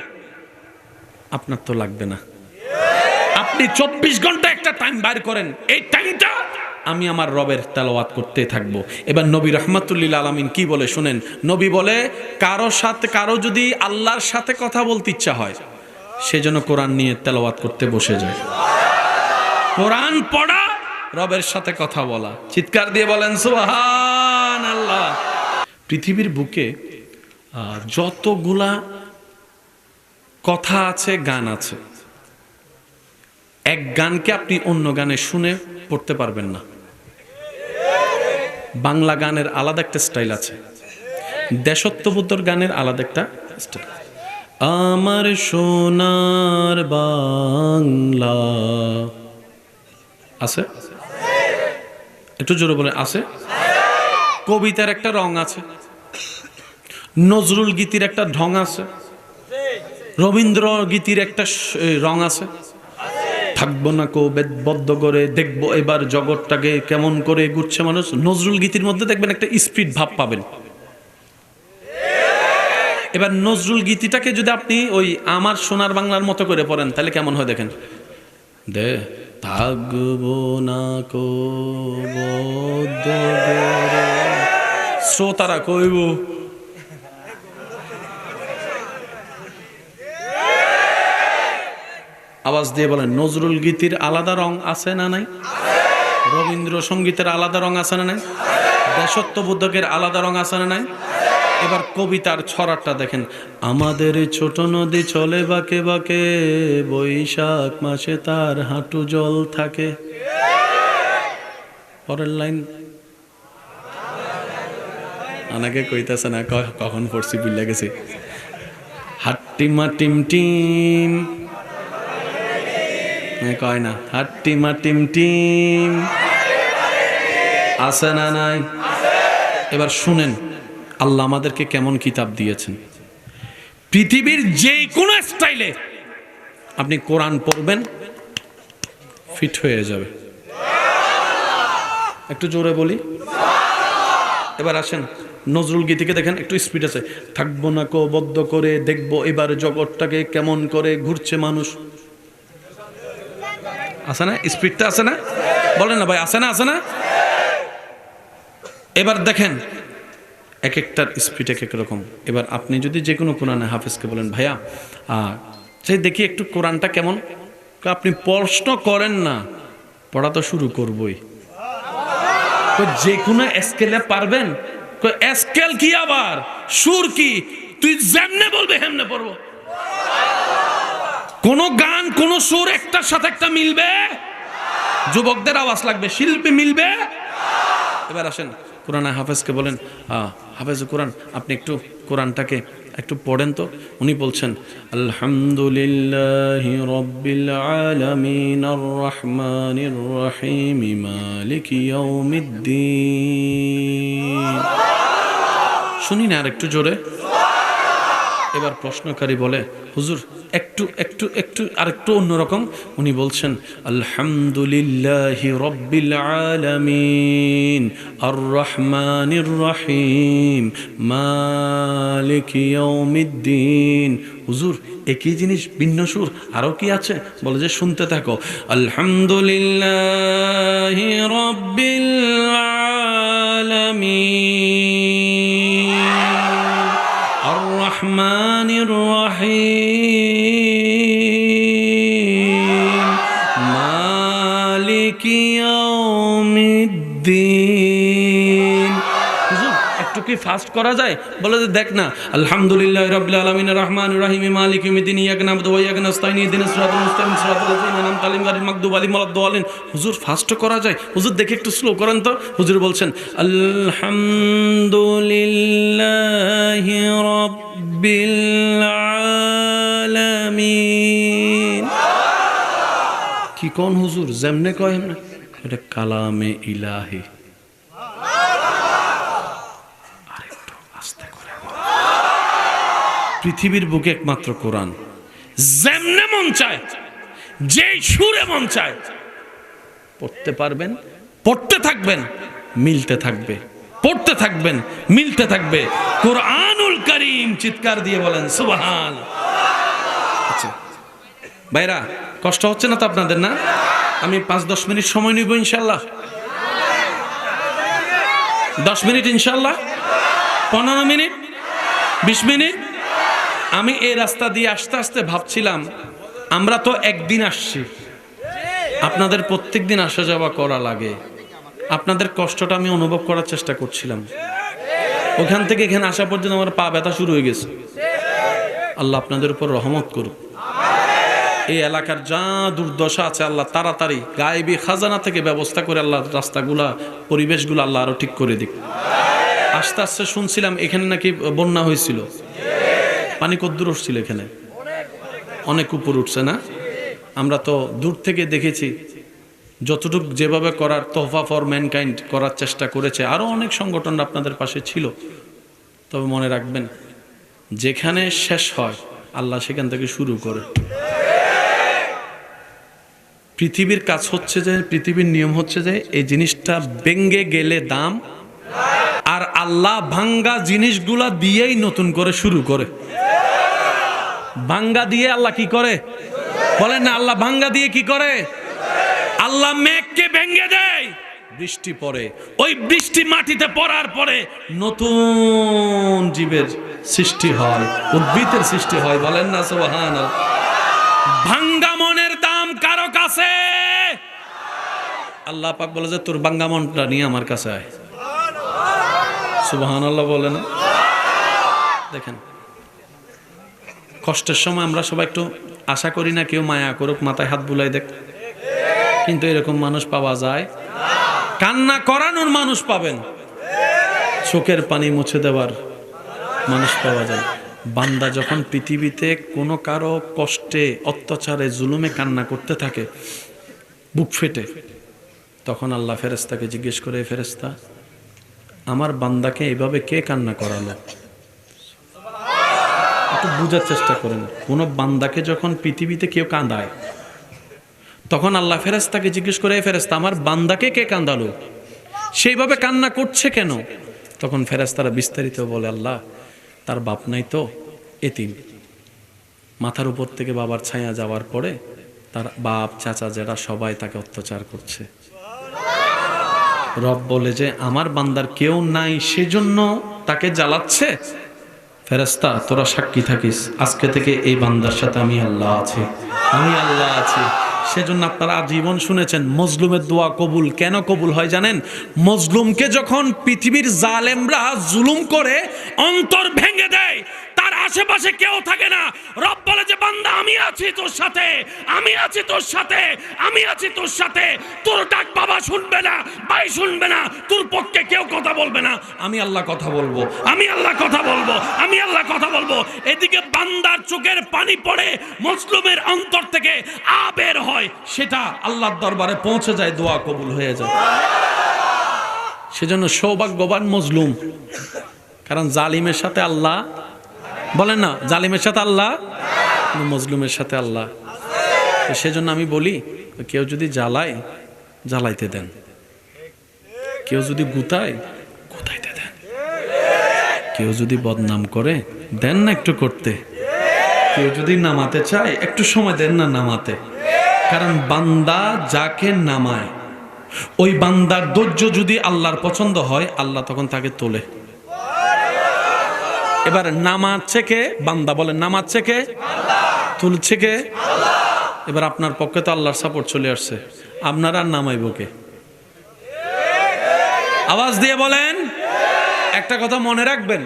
আপনার তো লাগবে না। আপনি 24 ঘন্টা একটা টাইম বাইর করেন, এই টাইমটা আমি আমার রবের তেলাওয়াত করতে থাকবো। এবার নবী রাহমাতুল্লিল আলামিন কি বলে শুনেন। নবী বলে, কারো যদি আল্লাহর সাথে কথা বলতে ইচ্ছা হয়, সেজন্য কোরআন নিয়ে তেলাওয়াত করতে বসে যায়। কোরআন পড়া, রবের সাথে কথা বলা। চিৎকার দিয়ে বলেন সুবহানাল্লাহ। পৃথিবীর বুকে যতগুলা কথা আছে, গান আছে, এক গানকে আপনি অন্য গানে শুনে পড়তে পারবেন না। বাংলা গানের আলাদা একটা স্টাইল আছে, দেশাত্মবোধক গানের আলাদা একটা স্টাইল। আমার সোনার বাংলা আছে, একটু জোরে বলে আছে। কবিতার একটা রং আছে, নজরুল গীতির একটা ঢং আছে, রবীন্দ্র গীতির একটা রং আছে। থাকবো না কো বেদবদ্ধ করে, দেখবো এবার জগৎটাকে কেমন করে ঘুরছে মানুষ। নজরুল গীতির মধ্যে দেখবেন একটা স্পিড ভাব পাবেন। এবার নজরুল গীতিটাকে যদি আপনি ওই আমার সোনার বাংলার মতো করে পড়েন, তাহলে কেমন হয় দেখেন। দে থাকবো না কো বদ্ধ করে, শ্রোতারা কইব আওয়াজ দিয়ে বলেন। নজরুল গীতির আলাদা রং আছে না নাই? রবীন্দ্র সঙ্গীতের আলাদা রং আছে না নাই? দেশাত্মবোধকের আলাদা রং আছে না নাই? এবার কবিতার ছড়াটা দেখেন। আমাদের ছোট নদী চলে বাঁকে বাঁকে, বৈশাখ মাসে তার হাঁটু জল থাকে। পরের লাইন অনেকে কইতাছে না, কখন পড়ছি বুঝলে গেছি। হাট্টিমা টিম টিম, কয় না হাট্টিমা টিম টিম, আছে না নাই? এবার শুনেন আল্লাহ আমাদেরকে কেমন কিতাব দিয়েছেন। পৃথিবীর যে কোনো স্টাইলে আপনি কোরআন পড়বেন, ফিট হয়ে যাবে। একটু জোরে বলি। এবার আসেন নজরুল গীতিকে দেখেন, একটু স্পিড আছে। থাকবো না কো বদ্ধ করে, দেখবো এবার জগৎটাকে কেমন করে ঘুরছে মানুষ। আছে না? স্পিডটা আছে না? বলেন না ভাই, আছে না? আছে না? এবার দেখেন এক একটার স্পিড এক এক রকম। এবার আপনি যদি যে কোনো কোরআনে হাফেজকে বলেন, ভাইয়া চাই দেখি একটু কোরআনটা কেমন, আপনি প্রশ্ন করেন না, পড়া তো শুরু করবই। যে কোনো স্কেলে পারবেন? স্কেল কি আবার সুর কি? তুই যেমনে বলবে হেমনে পড়বো। কোন গান কোন সুর একটার সাথে একটা মিলবে? যুবকদের আওয়াজ লাগবে, শিল্পী মিলবে। এবার আসেন কোরআনে হাফেজকে বলেন, হাফেজ কোরআন আপনি একটু কোরআনটাকে একটু পড়েন তো। উনি বলছেন আলহামদুলিল্লাহি রাব্বিল আলামিন আর রহমানির রহিম মালিকি ইয়াউমিদ্দিন। শুনি না আর একটু জোরে। এবার প্রশ্নকারী বলে হুজুর একটু একটু একটু আরেকটু অন্যরকম। উনি বলছেন আলহামদুলিল্লাহি রাব্বিল আলামিন আর রহমানির রহিম মালিকি ইয়াউমিদ্দিন। হুজুর একই জিনিস ভিন্ন সুর, আরও কি আছে? বলে যে শুনতে থাকো। আলহামদুলিল্লাহি রাব্বিল আলামিন আর রহমানির রহিম মালিকি ইয়াউমিদ্দিন। হুজুর একটু কি ফাস্ট করা যায়? বলে যে দেখ না, আলহামদুলিল্লাহি রাব্বিল আলামিন আর রহমানির রহিম মালিকি ইয়াউমিদ্দিন ইয়াকা না'বুদু ওয়া ইয়াকা নাস্তাইন ইহদিনাস সিরাতাল মুস্তাকিম সিরাতাল লাযিনা আন'আমতা আলাইহিম গায়রিল মাগদুবি আলাইহিম ওয়ালাদ-দাল্লিন। হুজুর ফাস্ট করা যায়? হুজুর দেখে একটু স্লো করেন তো। হুজুর বলছেন আলহামদুলিল্লাহি রাব্বিল আলামিন। কি কোন হুজুর যেমনে কয় না, এটা কালামে ইলাহি। আরেকটু আস্তে করে। পৃথিবীর বুকে একমাত্র কোরআন, যেমনে মন চায়, যেই সুরে মন চায় পড়তে পারবেন, পড়তে থাকবেন, মিলতে থাকবে, পড়তে থাকবেন, মিলতে থাকবে। কোরআনুল কারীম। চিৎকার দিয়ে বলেন সুবহান। আচ্ছা ভাইরা, কষ্ট হচ্ছে না তো আপনাদের? না, আমি 5-10 মিনিট সময় নিব ইনশাল্লাহ। 10 মিনিট ইনশাল্লাহ, 15 মিনিট, 20 মিনিট। আমি এই রাস্তা দিয়ে আস্তে আস্তে ভাবছিলাম, আমরা তো একদিন আসছি, আপনাদের প্রত্যেক দিন আসা যাওয়া করা লাগে। আপনাদের কষ্টটা আমি অনুভব করার চেষ্টা করছিলাম। ওখান থেকে এখানে আসা পর্যন্ত আমার পা ব্যথা শুরু হয়ে গেছে। আল্লাহ আপনাদের উপর রহমত করুক। এই এলাকার যা দুর্দশা আছে আল্লাহ তাড়াতাড়ি গায়েবী খাজানা থেকে ব্যবস্থা করে আল্লাহ রাস্তাগুলা, পরিবেশগুলো আল্লাহ আরো ঠিক করে দিক। আস্তে আস্তে শুনছিলাম এখানে নাকি বন্যা হয়েছিল। পানি কদ্দূর উঠছিল? এখানে অনেক উপর উঠছে না? আমরা তো দূর থেকে দেখেছি। যতটুকু যেভাবে করার, তোহফা ফর ম্যানকাইন্ড করার চেষ্টা করেছে, আরও অনেক সংগঠন আপনাদের পাশে ছিল। তবে মনে রাখবেন, যেখানে শেষ হয় আল্লাহ সেখান থেকে শুরু করে। পৃথিবীর কাজ হচ্ছে যে, পৃথিবীর নিয়ম হচ্ছে যে এই জিনিসটা ভেঙে গেলে দাম, আর আল্লাহ ভাঙ্গা জিনিসগুলা দিয়েই নতুন করে শুরু করে। ভাঙ্গা দিয়ে আল্লাহ কি করে বলেন না? আল্লাহ ভাঙ্গা দিয়ে কি করে? আল্লাহ মেঘকে ভেঙে দেয়, বৃষ্টি পড়ে। ওই বৃষ্টি মাটিতে পড়ার পরে নতুন জীবের সৃষ্টি হয়, উদ্ভিদের সৃষ্টি হয়। বলেন না সুবহানাল্লাহ। ভাঙ্গা মনের দাম কারো কাছে? আল্লাহ পাক বলে যে তোর ভাঙ্গা মনটা নিয়ে আমার কাছে আয়। সুবহানাল্লাহ বলে না? দেখেন, কষ্টের সময় আমরা সবাই একটু আশা করি না কেউ মায়া করুক, মাথায় হাত বুলাই দেখ, কিন্তু এরকম মানুষ পাওয়া যায়? কান্না করানোর মানুষ পাবেন, চোখের পানি মুছে দেওয়ার মানুষ পাওয়া যায়। বান্দা যখন পৃথিবীতে কোনো কারো কষ্টে, অত্যাচারে, জুলুমে কান্না করতে থাকে বুক ফেটে, তখন আল্লাহ ফেরেশতাকে জিজ্ঞেস করে, ফেরেশতা আমার বান্দাকে এভাবে কে কান্না করালো? একটু বুঝার চেষ্টা করেন। কোনো বান্দাকে যখন পৃথিবীতে কেউ কাঁদায়, তখন আল্লাহ ফেরেশতাকে জিজ্ঞেস করে, ফেরেশতা আমার বান্দাকে কে কাঁদালো, সেইভাবে কান্না করছে কেন? তখন ফেরেশতারা বিস্তারিত বলে, আল্লাহ তার বাপ নাই তো, এতিম, মাথার উপর থেকে বাবার ছায়া যাওয়ার পরে তার বাপ, চাচা, যারা সবাই তাকে অত্যাচার করছে। রব বলে যে আমার বান্দার কেউ নাই, সেজন্য তাকে জ্বালাচ্ছে। ফেরেশতা তোরা সাক্ষী থাকিস, আজকে থেকে এই বান্দার সাথে আমি আল্লাহ আছি, আমি আল্লাহ আছি। সেজন্য আপনারা আজীবন শুনেছেন মজলুমের দোয়া কবুল। কেন কবুল হয় জানেন? মজলুমকে যখন পৃথিবীর জালেমরা জুলুম করে অন্তর ভেঙে দেয়, তার আশেপাশে কেউ থাকে না। রব বলে যে বান্দা আমি আছি তোর সাথে, আমি আছি তোর সাথে, আমি আছি তোর সাথে। তোর ডাক বাবা শুনবে না, ভাই শুনবে না, তোর পক্ষে কেউ কথা বলবে না, আমি আল্লাহ কথা বলবো, আমি আল্লাহ কথা বলবো, আমি আল্লাহ কথা বলবো। এদিকে বান্দার চোখের পানি পড়ে, মজলুমের অন্তর থেকে বের হয়, সেটা আল্লাহর দরবারে পৌঁছে যায়, দোয়া কবুল হয়ে যায়। সেজন্য সৌভাগ্যবান মজলুম, কারণ জালিমের সাথে আল্লাহ, বলেন না, জালিমের সাথে আল্লাহ, মজলুমের সাথে আল্লাহ। সেজন্য আমি বলি, কেউ যদি জ্বালায়, জ্বালাইতে দেন, কেউ যদি গুতায়, গুতাইতে দেন, কেউ যদি বদনাম করে, দেন না একটু করতে, কেউ যদি নামাতে চায়, একটু সময় দেন না নামাতে। কারণ বান্দা যাকে নামায়, ওই বান্দার ধৈর্য যদি আল্লাহর পছন্দ হয়, আল্লাহ তখন তাকে তোলে। এবার নামাচ্ছে কে? বান্দা। বলেন নামাচ্ছে কে? তুলছে কে? এবার আপনার পক্ষে তো আল্লাহর সাপোর্ট চলে আসছে, আপনার আর নামাইব কে? আওয়াজ দিয়ে বলেন। একটা কথা মনে রাখবেন,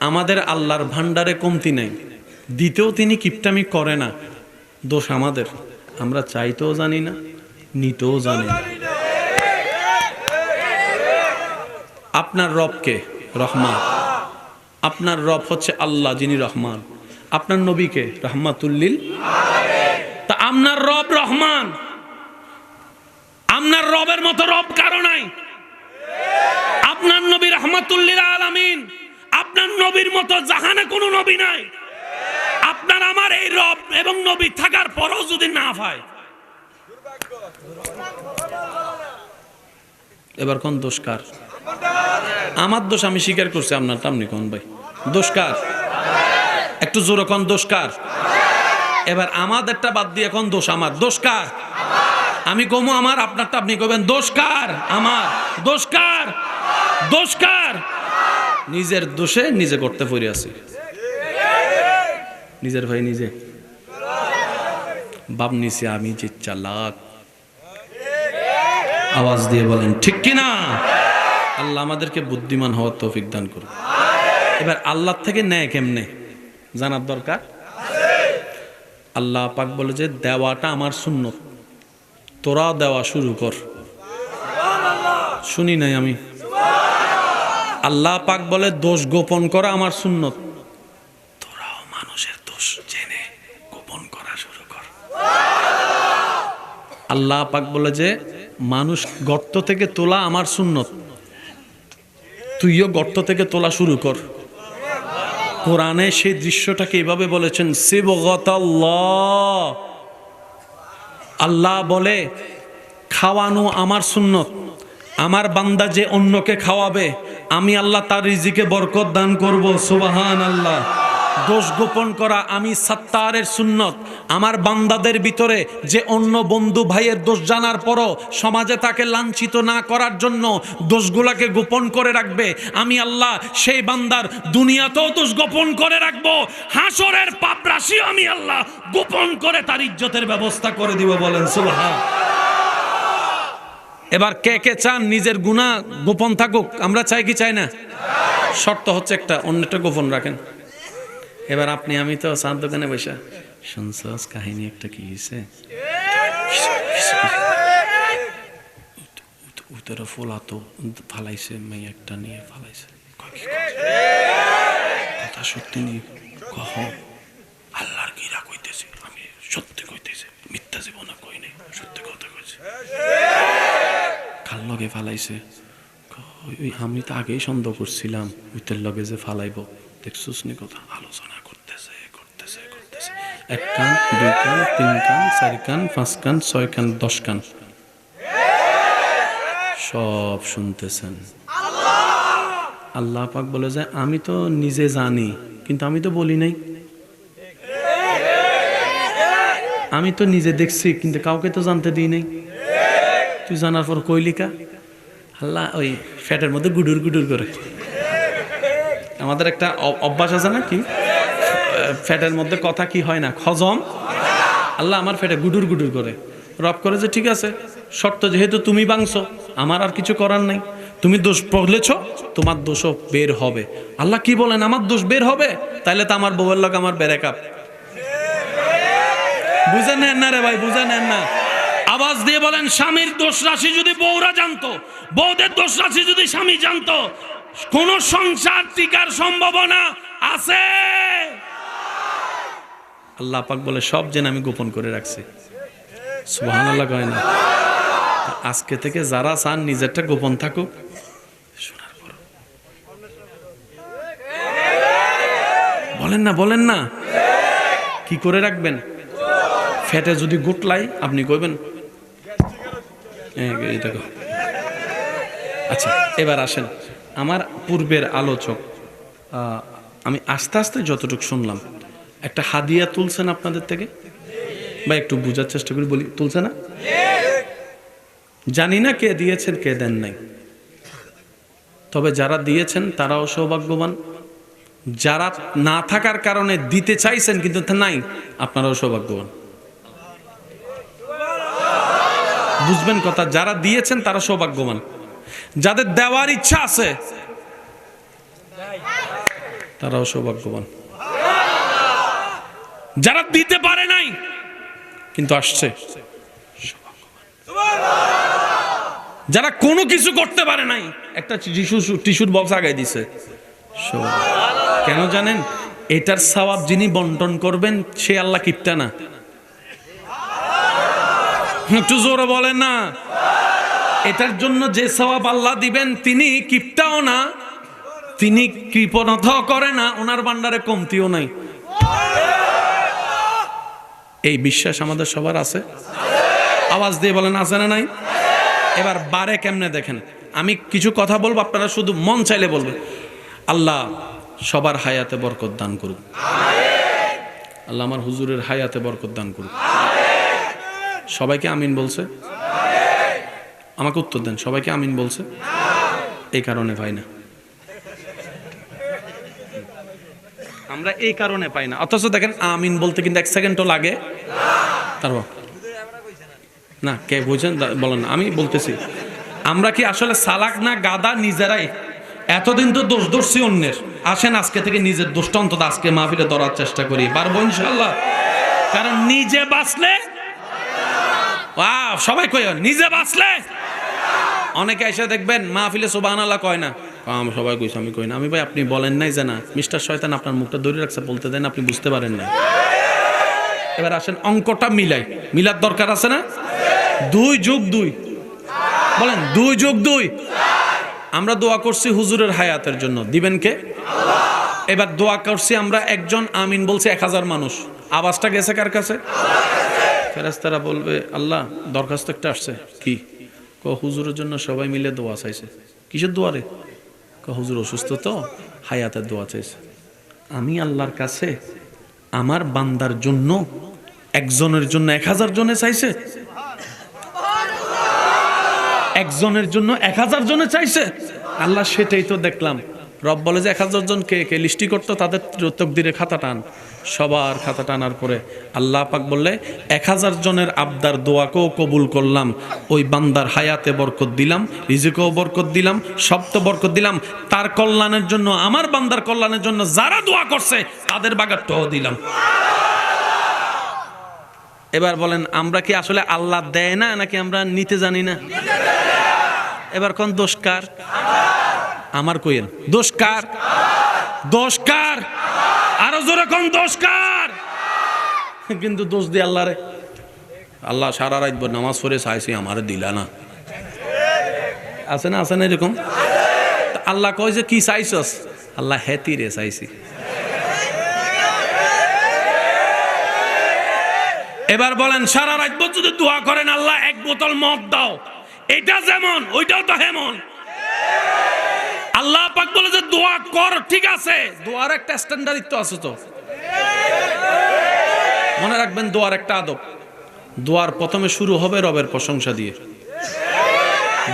আমাদের আল্লাহর ভান্ডারে কমতি নেই, দিতেও তিনি কিপটামি করে না। দোষ আমাদের, আমরা চাইতেও জানি না, নিতেও জানি না। আপনার রবকে রহমান, আপনার রব হচ্ছে আল্লাহ যিনি রহমান, আপনার নবীকে রহমাতুল্লিল। তা আপনার রব রহমান, আপনার রবের মতো রব কারো নাই। আপনার নবী রহমাতুল্লিল আলামিন, আপনার নবীর মতো জাহানে কোনো নবী নাই। আপনার আমার এই রব এবং নবী থাকার পরও যদি না হয়, এবার কোন দোষ কার? আমার দোষ আমি স্বীকার করছি, আপনার আপনি কোন ভাই? দোষ কার? একটু জোরে কোন দোষ কার? এবার আমাদেরটা বাদ দিয়ে এখন দোষ আমার। দোষ কার? আমি কমু আমার, আপনারটা আপনি কবেন। দোষ কার? আমার। দোষ কার? দোষ কার? নিজের দোষে নিজে করতে পড়ে আছি, নিজের ভাই নিজে বাপ নিছি আমি যে চালাক। আওয়াজ দিয়ে বলেন ঠিক কিনা? আল্লাহ আমাদেরকে বুদ্ধিমান হওয়ার তৌফিক দান করুন। এবার আল্লাহ থেকে নেয় কেমনে জানার দরকার। আল্লাহ পাক বলে যে দেওয়াটা আমার সুন্নত, তোরা দেওয়া শুরু কর। শুনি নাই আমি? আল্লাহ পাক বলে দোষ গোপন করা আমার সুন্নত, তোরাও মানুষের দোষ জেনে গোপন করা শুরু কর। আল্লাহ পাক বলে যে মানুষ গর্ত থেকে তোলা আমার সুন্নত, তুইও গর্ত থেকে তোলা শুরু কর। কোরআনে সেই দৃশ্যটাকে এভাবে বলেছেন, সিবগাতাল্লাহ। আল্লাহ বলে খাওয়ানো আমার সুন্নত, আমার বান্দা যে অন্যকে খাওয়াবে আমি আল্লাহ তার রিজিকে বরকত দান করব। সুবহানাল্লাহ। দোষ গোপন করা আমি সাত্তারের সুন্নত, আমার বান্দাদের ভিতরে যে অন্য বন্ধু ভাইয়ের দোষ জানার পরও সমাজে তাকে লাঞ্ছিত না করার জন্য দোষগুলাকে গোপন করে রাখবে, আমি আল্লাহ সেই বান্দার দুনিয়াতেও দোষ গোপন করে রাখবো, হাসরের পাপ রাশি আমি আল্লাহ গোপন করে তার ইজ্জতের ব্যবস্থা করে দিব। বলেন সুবহান। এবার কে কে চান নিজের গুনাহ গোপন থাকুক? আমরা চাই কি চাই না? শর্ত হচ্ছে একটা, অন্যটা গোপন রাখেন। এবার আপনি আমি তো চার দোকানে বসে শুনছস কাহিনী একটা কি হয়েছে, উতরা ফোলা তো ফালাইছে, মেয়ে একটা নিয়ে ফালাইছে, কথা সত্যি নিয়ে কহ। আল্লাহর কিরা কইতেছে, আমি সত্যি কইতেছে, মিথ্যা জীবন কই নাই, সত্যি কথা কইছে। কার লগে ফালাইছে? আমি তো আগেই সন্দেহ করছিলাম উইতের লগে যে ফালাইব, দেখছুস নি কথা। আলোচনা করতেছে করতেছে করতেছে, 1 কান 2 কান 3 কান 4 কান 5 কান 6 কান 10 কান সব শুনতেছেন। আল্লাহ পাক বলে যে আমি তো নিজে জানি, কিন্তু আমি তো বলি নাই। আমি তো নিজে দেখছি, কিন্তু কাউকে তো জানতে দিই নাই। তুই জানার পর কইলি কা? আল্লাহ ওই ফ্যাটের মধ্যে গুডুর গুডুর করে। আমাদের একটা অভ্যাস আছে না, কি ফ্যাটের মধ্যে কথা কি হয় না, হজম। আল্লাহ আমার ফ্যাটে গুডুর গুডুর করে। রব করে যে ঠিক আছে, শর্ত যেহেতু তুমি ভাঙছো, আমার আর কিছু করার নাই। তুমি দোষ বলেছ, তোমার দোষও বের হবে। আল্লাহ কি বলেন, আমার দোষ বের হবে? তাইলে তো আমার বউয়ের লোক আমার ব্রেকআপ। বুঝে নেন না রে ভাই, বুঝে নেন না। আওয়াজ দিয়ে বলেন, স্বামীর দোষ রাশি যদি বউরা জানতো, বউদের দোষ রাশি যদি স্বামী জানতো, কোন সংসার টিকার সম্ভাবনা আছে? আল্লাহ পাক বলে, সব জেনে আমি গোপন করে রাখছি। সুবহানাল্লাহ কয় না? আজকে থেকে যারা চান নিজেরটা গোপন থাকুক, শোনার পর বলেন না, বলেন না, কি করে রাখবেন? ফেটে যদি গুটলাই আপনি কইবেন। আচ্ছা, এবার আসেন, আমার পূর্বের আলোচক, আমি আস্তে আস্তে যতটুকু শুনলাম, একটা হাদিয়া তুলছেন আপনাদের থেকে, বা একটু বোঝার চেষ্টা করি, বলি তুলছে না? জানি না কে দিয়েছেন কে দেন নাই, তবে যারা দিয়েছেন তারাও সৌভাগ্যবান। যারা না থাকার কারণে দিতে চাইছেন কিন্তু নাই, আপনারাও সৌভাগ্যবান। বুঝবেন কথা, যারা দিয়েছেন তারা সৌভাগ্যবান। যাদের দেওয়ার ইচ্ছা আছে তারাও সৌভাগ্যবান। যারা দিতে পারে নাই কিন্তু আসছে, যারা কোনো কিছু করতে পারে নাই, একটা টিস্যুর বক্স আগাই দিছে, কেন জানেন? এটার সওয়াব যিনি বন্টন করবেন সে আল্লাহ কিপটা না। একটু জোরে বলেন না। এটার জন্য যে সওয়াব আল্লাহ দিবেন তিনি কিপটাও না, তিনি কৃপণতা করে না, ওনার ভান্ডারে কমতিও নাই। এই বিশ্বাস আমাদের সবার আছে? আওয়াজ দিয়ে বলেন, আছে না নাই? এবার বারে কেমনে দেখেন, আমি কিছু কথা বলবো, আপনারা শুধু মন চাইলে বলবেন। আল্লাহ সবার হায়াতে বরকত দান করুক। আল্লাহ আমার হুজুরের হায়াতে বরকত দান করুক। সবাইকে আমিন বলছে? আমাকে উত্তর দেন, সবাইকে আমিন বলছে? এই কারণে পাই না আমরা, এই কারণে পাই না। অথচ দেখেন আমিন বলতে কিন্তু 1 সেকেন্ডও লাগে তারপর না। কে বুঝেন বলেন না, আমি বলতেছি। আমরা কি আসলে সালাক না গাদা নিজেরাই? এতদিন তো দোষ ধরছি অন্যের, আসেন আজকে থেকে নিজের দোষটা অন্তত আজকে মাহফিলে ধরার চেষ্টা করি, পারবো ইনশাআল্লাহ। কারণ নিজে বাঁচলে, সবাই কই নিজে বাঁচলে, অনেকে এসে দেখবেন মাহফিলে সুবহানাল্লাহ কয় না, সবাই কইছে আমি কই না। আমি ভাই, আপনি বলেন নাই যে না, মিস্টার শয়তান আপনার মুখটা ধরে রাখছে, বলতে দেন, আপনি বুঝতে পারেন না। এবার আসেন অঙ্কটা মিলাই, মিলার দরকার আছে না? 2 যোগ 2 বলেন, 2 যোগ 2। আমরা দোয়া করছি হুজুরের হায়াতের জন্য, দিবেন কে? এবার দোয়া করছি আমরা, একজন আমিন বলছে 1000 মানুষ, আওয়াজটা গেছে কার কাছে? ফেরেশতারা বলবে, আল্লাহ দরখাস্ত একটা আসছে, কি? হুজুরের জন্য সবাই মিলে দোয়া চাইছে। কিসের দোয়া রে? হুজুর অসুস্থ তো, হায়াতের দোয়া চাইছে। আমি আল্লাহর কাছে আমার বান্দার জন্য একজনের জন্য 1000 জনে চাইছে, একজনের জন্য 1000 জনে চাইছে। আল্লাহ সেটাই তো দেখলাম। রব বলে যে 1000 জন কে কে লিস্টি করতো, তাদের তাকদীরের খাতা টান। সবার খাতা টানার পরে আল্লাহ পাক বললে 1000 জনের আবদার দোয়াকেও কবুল করলাম, ওই বান্দার হায়াতে বরকত দিলাম, রিজিকেও বরকত দিলাম, সপ্ত বরকত দিলাম, তার কল্যাণের জন্য, আমার বান্দার কল্যাণের জন্য যারা দোয়া করছে তাদের বাগারটাও দিলাম। এবার বলেন, আমরা কি আসলে আল্লাহ দেয় না নাকি আমরা নিতে জানি না? এবার কোন দোষ কার? আমার কইেন, দোষ কার? দোষ কার? আরো জোরে কোন দোষ কার? কিন্তু দোষ দিয়ে আল্লাহ রে, আল্লাহ সারা রাত নামাজ পড়ে চাইছি, আমারে দিলা না। আছে না, আছে না এরকম? আল্লাহ কয় যে কি চাইছস? আল্লাহ হেতি রে চাইছি। এবার বলেন, সারা রাত যদি দোয়া করেন, আল্লাহ 1 বোতল মদ দাও, এটা যেমন ওইটাও তো হেমন। আল্লাহ পাক বলে যে দোয়া কর, ঠিক আছে, দোয়ার একটা স্ট্যান্ডার্ড আছে তো। মনে রাখবেন, দোয়ার একটা আদব। দোয়ার প্রথমে শুরু হবে রবের প্রশংসা দিয়ে,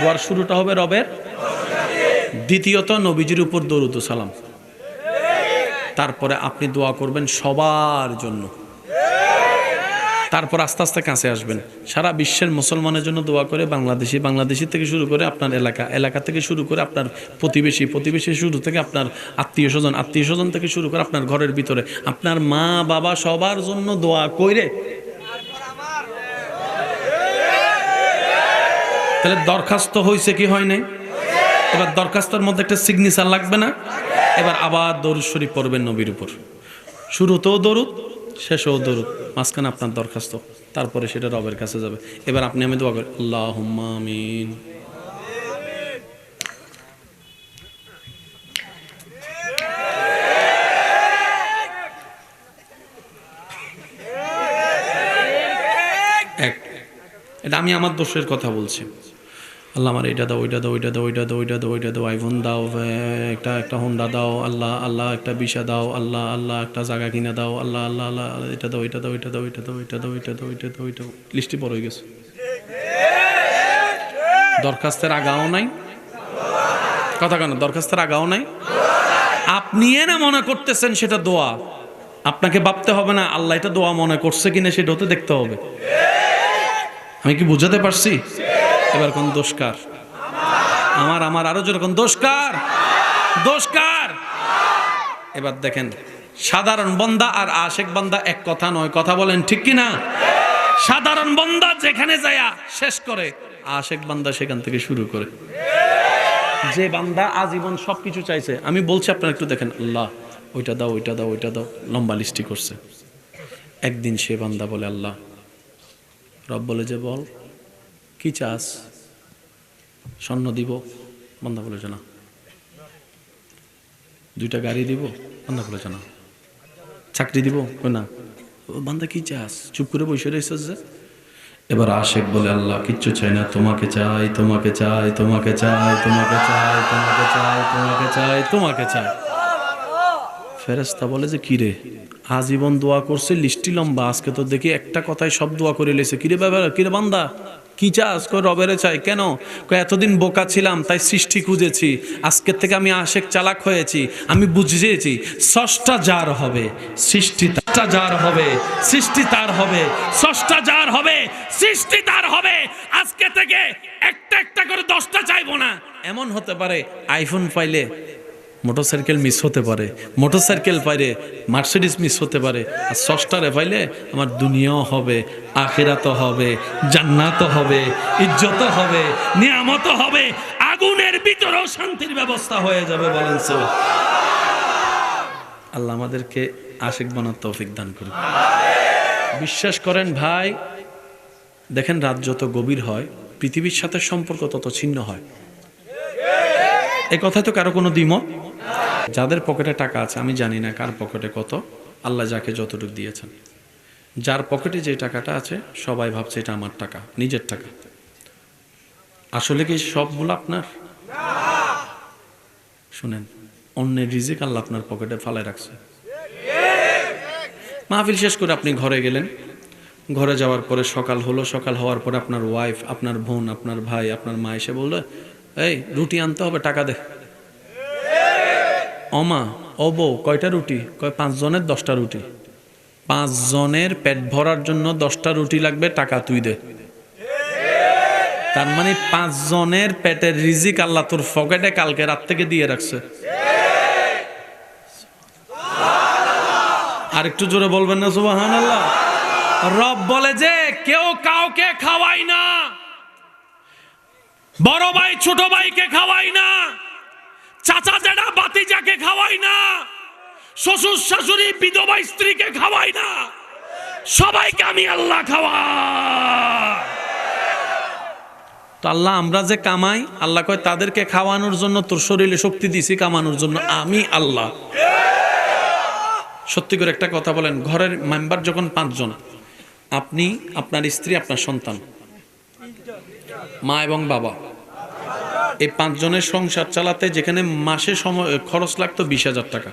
দোয়ার শুরুটা হবে রবের, দ্বিতীয়ত নবীজির উপর দরুদ ও সালাম, তারপরে আপনি দোয়া করবেন সবার জন্য, তারপর আস্তে আস্তে কাছে আসবেন। সারা বিশ্বের মুসলমানের জন্য দোয়া করে, বাংলাদেশি থেকে শুরু করে আপনার এলাকা থেকে শুরু করে আপনার প্রতিবেশী শুরু থেকে আপনার আত্মীয় স্বজন থেকে শুরু করে আপনার ঘরের ভিতরে আপনার মা বাবা সবার জন্য দোয়া করে। তাহলে দরখাস্ত হয়েছে কি হয় নাই? এবার দরখাস্তের মধ্যে একটা সিগনেচার লাগবে না? এবার আবার দরুদ শরীফ পড়বেন নবীর উপর। শুরুতেও দরুদ, শেষেও দরুদ, মাঝখানে আপনার দরখাস্ত, তারপরে সেটা রবের কাছে যাবে। এবার আপনি আমি দোয়া করি, আল্লাহুম্মা আমিন। এটা আমি আমার দোষের কথা বলছি। আল্লাহ আমার এটা দাও, ওইটা দাও, ওইটা দাও, ওইটা দাও, ওইটা দাও, ওইটা দাও, আইফোন দাও, একটা হোন্ডা দাও, আল্লাহ একটা বিশা দাও, আল্লাহ একটা জায়গা কিনে দাও, আল্লাহ এটা দাও, এটা দাও, এটা দাও, এটা দাও, এটা দাও, এটা দাও, এটা দাও, এটা লিস্টে বড় হয়ে গেছে। দরখাস্তের আগাও নাই কথা, কেন দরখাস্তের আগাও নাই? আপনি না মনে করতেছেন সেটা দোয়া, আপনাকে ভাবতে হবে না আল্লাহ এটা দোয়া মনে করছে কিনা, সেটা হতে দেখতে হবে। আমি কি বুঝাতে পারছি? এবার কোন দোষকার? আমার আরো যেরকম দোষকার। এবার দেখেন, সাধারণ বান্দা আর আশেক বান্দা এক কথা নয়, কথা বলেন ঠিক কিনা? সাধারণ বান্দা যেখানে যায় শেষ করে, আশেক বান্দা সেখান থেকে শুরু করে। যে বান্দা আজীবন সবকিছু চাইছে, আমি বলছি আপনারা একটু দেখেন, আল্লাহ ওইটা দাও, ওইটা দাও, ওইটা দাও, লম্বা লিস্টি করছে। একদিন সে বান্দা বলে, আল্লাহ, রব বলে যে বল কি চাস? স্বর্ণ দিব? বান্দা বলেছে না। দুইটা গাড়ি দিব? বান্দা বলেছে না। চাকরি দিব? না। বান্দা কি চাস? চুপ করে বসে রয়েছে যে। এবার আশেক বলে, আল্লাহ কিচ্ছু চাই না, তোমাকে চাই, তোমাকে চাই, তোমাকে চাই, তোমাকে চাই, তোমাকে চাই, তোমাকে চাই, তোমাকে চাই। ফেরেশতা বলে যে কিরে, আজীবন দোয়া করছে, লিস্টি লম্বা, আজকে তো দেখি একটা কথায় সব দোয়া করে লেছে। কিরে ব্যাপার, কিরে বান্দা কি চাস? কই রবেরে চাই। কেন? কই এতদিন বোকা ছিলাম তাই সৃষ্টি খুঁজেছি, আজকের থেকে আমি আশেক চালাক হয়েছি, আমি বুঝেছি স্রষ্টা যার হবে সৃষ্টি যার হবে, সৃষ্টি তার হবে, স্রষ্টা যার হবে সৃষ্টি তার হবে। আজকে থেকে একটা একটা করে 10টা চাইবো না। এমন হতে পারে আইফোন পাইলে মোটরসাইকেল মিস হতে পারে, মোটরসাইকেল পাইলে মার্সিডিস মিস হতে পারে, আর স্রষ্টারে পাইলে আমার দুনিয়াও হবে, আখিরাতও হবে, জান্নাতও হবে, ইজ্জতও হবে, নিয়ামতও হবে, আগুনের ভিতরেও শান্তির ব্যবস্থা হয়ে যাবে। বলেন সুবহানাল্লাহ। আল্লাহ আমাদেরকে আশিক বানার তৌফিক দান করুন। বিশ্বাস করেন ভাই, দেখেন রাত যত গভীর হয় পৃথিবীর সাথে সম্পর্ক তত ছিন্ন হয়। এই কথায় তো কারো কোনো দ্বিমত? যাদের পকেটে টাকা আছে, আমি জানি না কার পকেটে কত, আল্লাহ যাকে যতটুকু দিয়েছেন, যার পকেটে যে টাকাটা আছে সবাই ভাবছে এটা আমার টাকা, নিজের টাকা। আসলে কি সবগুলো আপনার? শুনেন, অন্যের রিজিক আল্লাহ আপনার পকেটে ফালায় রাখছে। মাহফিল শেষ করে আপনি ঘরে গেলেন, ঘরে যাওয়ার পরে সকাল হলো, সকাল হওয়ার পরে আপনার ওয়াইফ, আপনার বোন, আপনার ভাই, আপনার মা এসে বললো, এই রুটি আনতে হবে, টাকা দে। অমা, ও বউ, কয়টা রুটি? কয় 5 জনের 10টা রুটি। 5 জনের পেট ভরার জন্য 10টা রুটি লাগবে, টাকা তুই দে। তার মানে 5 জনের পেটের রিজিক আল্লাহ তোর পকেটে কালকে রাত থেকে দিয়ে রাখছে। আর একটু জোরে বলবেন না সুবহানাল্লাহ। রব বলে যে কেউ কাউকে খাওয়াই না, বড় ভাই ছোট ভাইকে খাওয়াই না, চাচা জেঠা ভাতিজাকে খাওয়াই না, শ্বশুর শাশুড়ি বিধবা স্ত্রীকে খাওয়াই না, সবাইকে আমি আল্লাহ খাওয়াই। তো আল্লাহ আমরা যে কামাই, আল্লাহ কয় তাদেরকে খাওয়ানোর জন্য তোর শরীরে শক্তি দিছি, কামানোর জন্য আমি আল্লাহ। সত্যি করে একটা কথা বলেন, ঘরের মেম্বার যখন 5 জন, আপনি, আপনার স্ত্রী, আপনার সন্তান, মা এবং বাবা, এই 5 জনের সংসার চালাতে যেখানে মাসে সময় খরচ লাগতো 20,000 টাকা,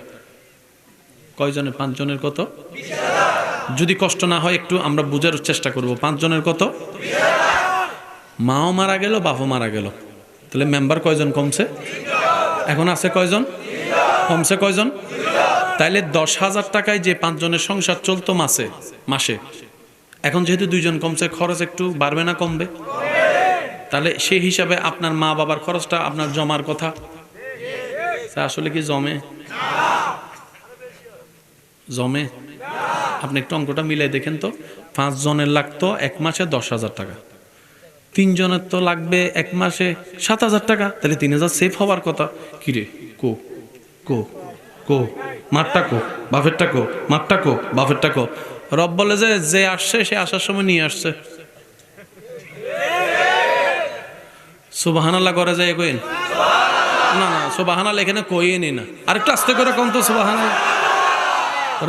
কয়জনের? 5 জনের কত? 20,000। যদি কষ্ট না হয় একটু আমরা বুঝার চেষ্টা করব, 5 জনের কত? 20,000। মাও মারা গেল, বাপও মারা গেল, তাহলে মেম্বার কয়জন কমছে? এখন আছে কয়জন? কমছে কয়জন? তাইলে 10,000 টাকায় যে 5 জনের সংসার চলতো মাসে, এখন যেহেতু দুইজন কমছে, খরচ একটু বাড়বে না কমবে? তাহলে সেই হিসাবে আপনার মা বাবার খরচটা আপনার জমার কথা, আসলে কি জমে? জমে? আপনি একটু অঙ্কটা মিলাই দেখেন তো। 5 জনের লাগতো 1 মাসে 10,000 টাকা, 3 জনের তো লাগবে 1 মাসে 7,000 টাকা, তাহলে 3,000 সেফ হওয়ার কথা। কিরে কো কো কো মারটা কো বাফেরটা কো, মারটা কো বাফেরটা কো। রব বলে যে যে আসছে সে আসার সময় নিয়ে আসছে। সুবহানাল্লাহ করে যায় কইন না, না সুবহানাল্লাহ এখানে কইয়ে নি না, আরেকটু আস্তে করে কোন তো সুবহানাল্লাহ।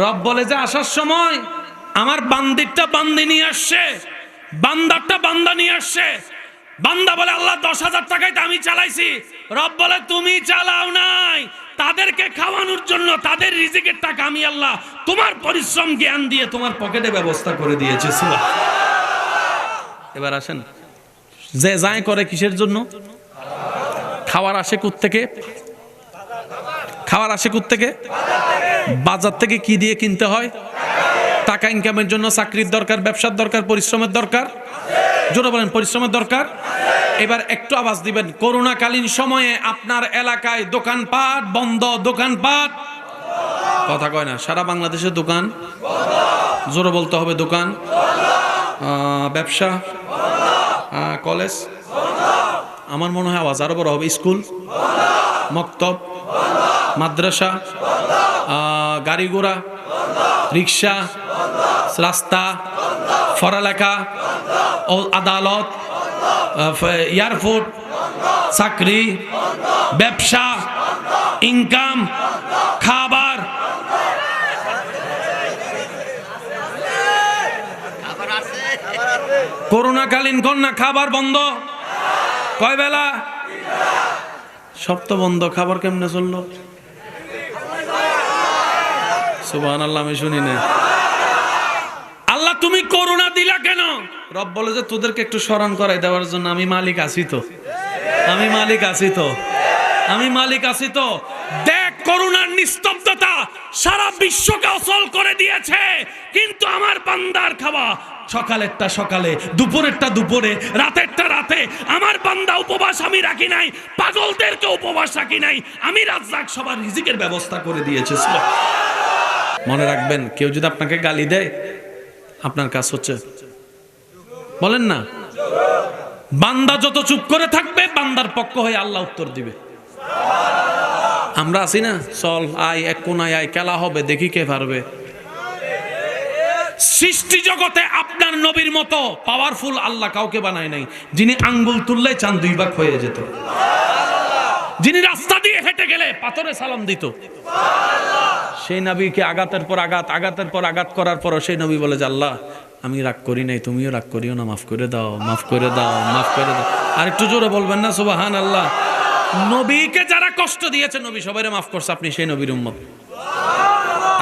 রব বলে যে আসার সময় আমার বান্দিরটা বান্দি নিয়ে আসছে, বান্দারটা বান্দা নিয়ে আসছে। বান্দা বলে আল্লাহ 10,000 টাকায় তো আমি চালাইছি। রব বলে তুমি চালাও নাই, তাদেরকে খাওয়ানোর জন্য তাদের রিজিকের টাকা আমি আল্লাহ তোমার পরিশ্রম জ্ঞান দিয়ে তোমার পকেটে ব্যবস্থা করে দিয়েছি। এবার আসেন, যে যায় করে কিসের জন্য? খাওয়ার আসে কোত্থেকে? খাওয়ার আসে কোত্থেকে? বাজার থেকে। কি দিয়ে কিনতে হয়? টাকা ইনকামের জন্য চাকরির দরকার, ব্যবসার দরকার, পরিশ্রমের দরকার। জোরে বলেন পরিশ্রমের দরকার। এবার একটু আওয়াজ দিবেন, করোনাকালীন সময়ে আপনার এলাকায় দোকানপাট বন্ধ, দোকানপাট কথা কয় না, সারা বাংলাদেশে দোকান, জোরে বলতে হবে দোকান, ব্যবসা, কলেজ, আমার মনে হয় আওয়াজ আরো বড় হবে, স্কুল, মক্তব, মাদ্রাসা, গাড়ি ঘোড়া, রিক্সা, রাস্তা, পড়ালেখা, আদালত, এয়ারপোর্ট, চাকরি, ব্যবসা, ইনকাম, খাবার। করোনাকালীন কন্যা খাবার বন্ধ, কয় বেলা? সব তো বন্ধ, খাবার কেমনে চললো? সুবহানাল্লাহ, আমি শুনি না। আল্লাহ তুমি করোনা দিলা কেন? রব বলে যে তোদেরকে একটু স্মরণ করাই দেওয়ার জন্য আমি মালিক আছি তো, আমি মালিক আছি তো, আমি মালিক আছি তো। দেখ করোনার নিস্তব্ধতা সারা বিশ্বকে অচল করে দিয়েছে, কিন্তু আমার বান্দার খাওয়া সকালেরটা সকালে, দুপুরেরটা দুপুরে, রাতেরটা রাতে। আমার বান্দা উপবাস আমি রাখি নাই, পাগলদেরকে উপবাস রাখি নাই, আমি রাজ্জাক সবার রিজিকের ব্যবস্থা করে দিয়েছে। মনে রাখবেন, কেউ যদি আপনাকে গালি দেয়, আপনার কাজ হচ্ছে বলেন না, বান্দা যত চুপ করে থাকবে বান্দার পক্ষ হয়ে আল্লাহ উত্তর দিবে। আমরা আছি না, চল আয় এক কোনায় আয়, খেলা হবে, দেখি কে পারবে। সৃষ্টি জগতে আপনার নবীর মতো পাওয়ারফুল আল্লাহ কাউকে বানায় নাই, যিনি আঙ্গুল তুললে চাঁদ 2 ভাগ হয়ে যেত, যিনি রাস্তা দিয়ে হেঁটে গেলে পাথরে সালাম দিত। সেই নবীকে আঘাতের পর আঘাত, আঘাতের পর আঘাত করার পর সেই নবী বলে যে আল্লাহ আমি রাগ করি নাই, তুমিও রাগ করিও না, মাফ করে দাও, মাফ করে দাও, মাফ করে দাও। আর একটু জোরে বলবেন না সুবহানাল্লাহ। নবীকে যারা কষ্ট দিয়েছে নবী সবাইরে মাফ করছে, আপনি সেই নবীর উম্মত।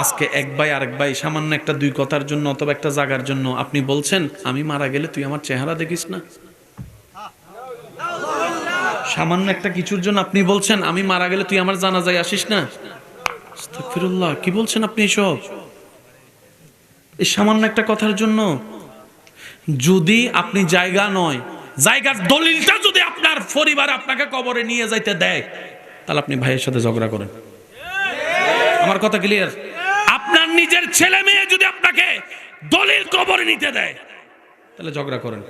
আজকে এক ভাই আরেক ভাই সামান্য একটা 2 কথার জন্য অথবা একটা জায়গার জন্য আপনি বলছেন আমি মারা গেলে তুই আমার চেহারা দেখিস না। সামান্য একটা কিছুর জন্য আপনি বলছেন আমি মারা গেলে তুই আমার জানাজায় আসিস না। আস্তাগফিরুল্লাহ, কি বলছেন আপনি এসব? এই সামান্য একটা কথার জন্য যদি আপনি জায়গা নয়, জায়গার দলিলটা যদি আপনার পরিবার আপনাকে কবরে নিয়ে যাইতে দেয়, তাহলে আপনি ভাইয়ের সাথে ঝগড়া করেন। আমার কথা ক্লিয়ার? আপনার নিজের ছেলে মেয়ে যদি আপনাকে দলিল কবরে নিতে দেয়, তাহলে ঝগড়া করেন।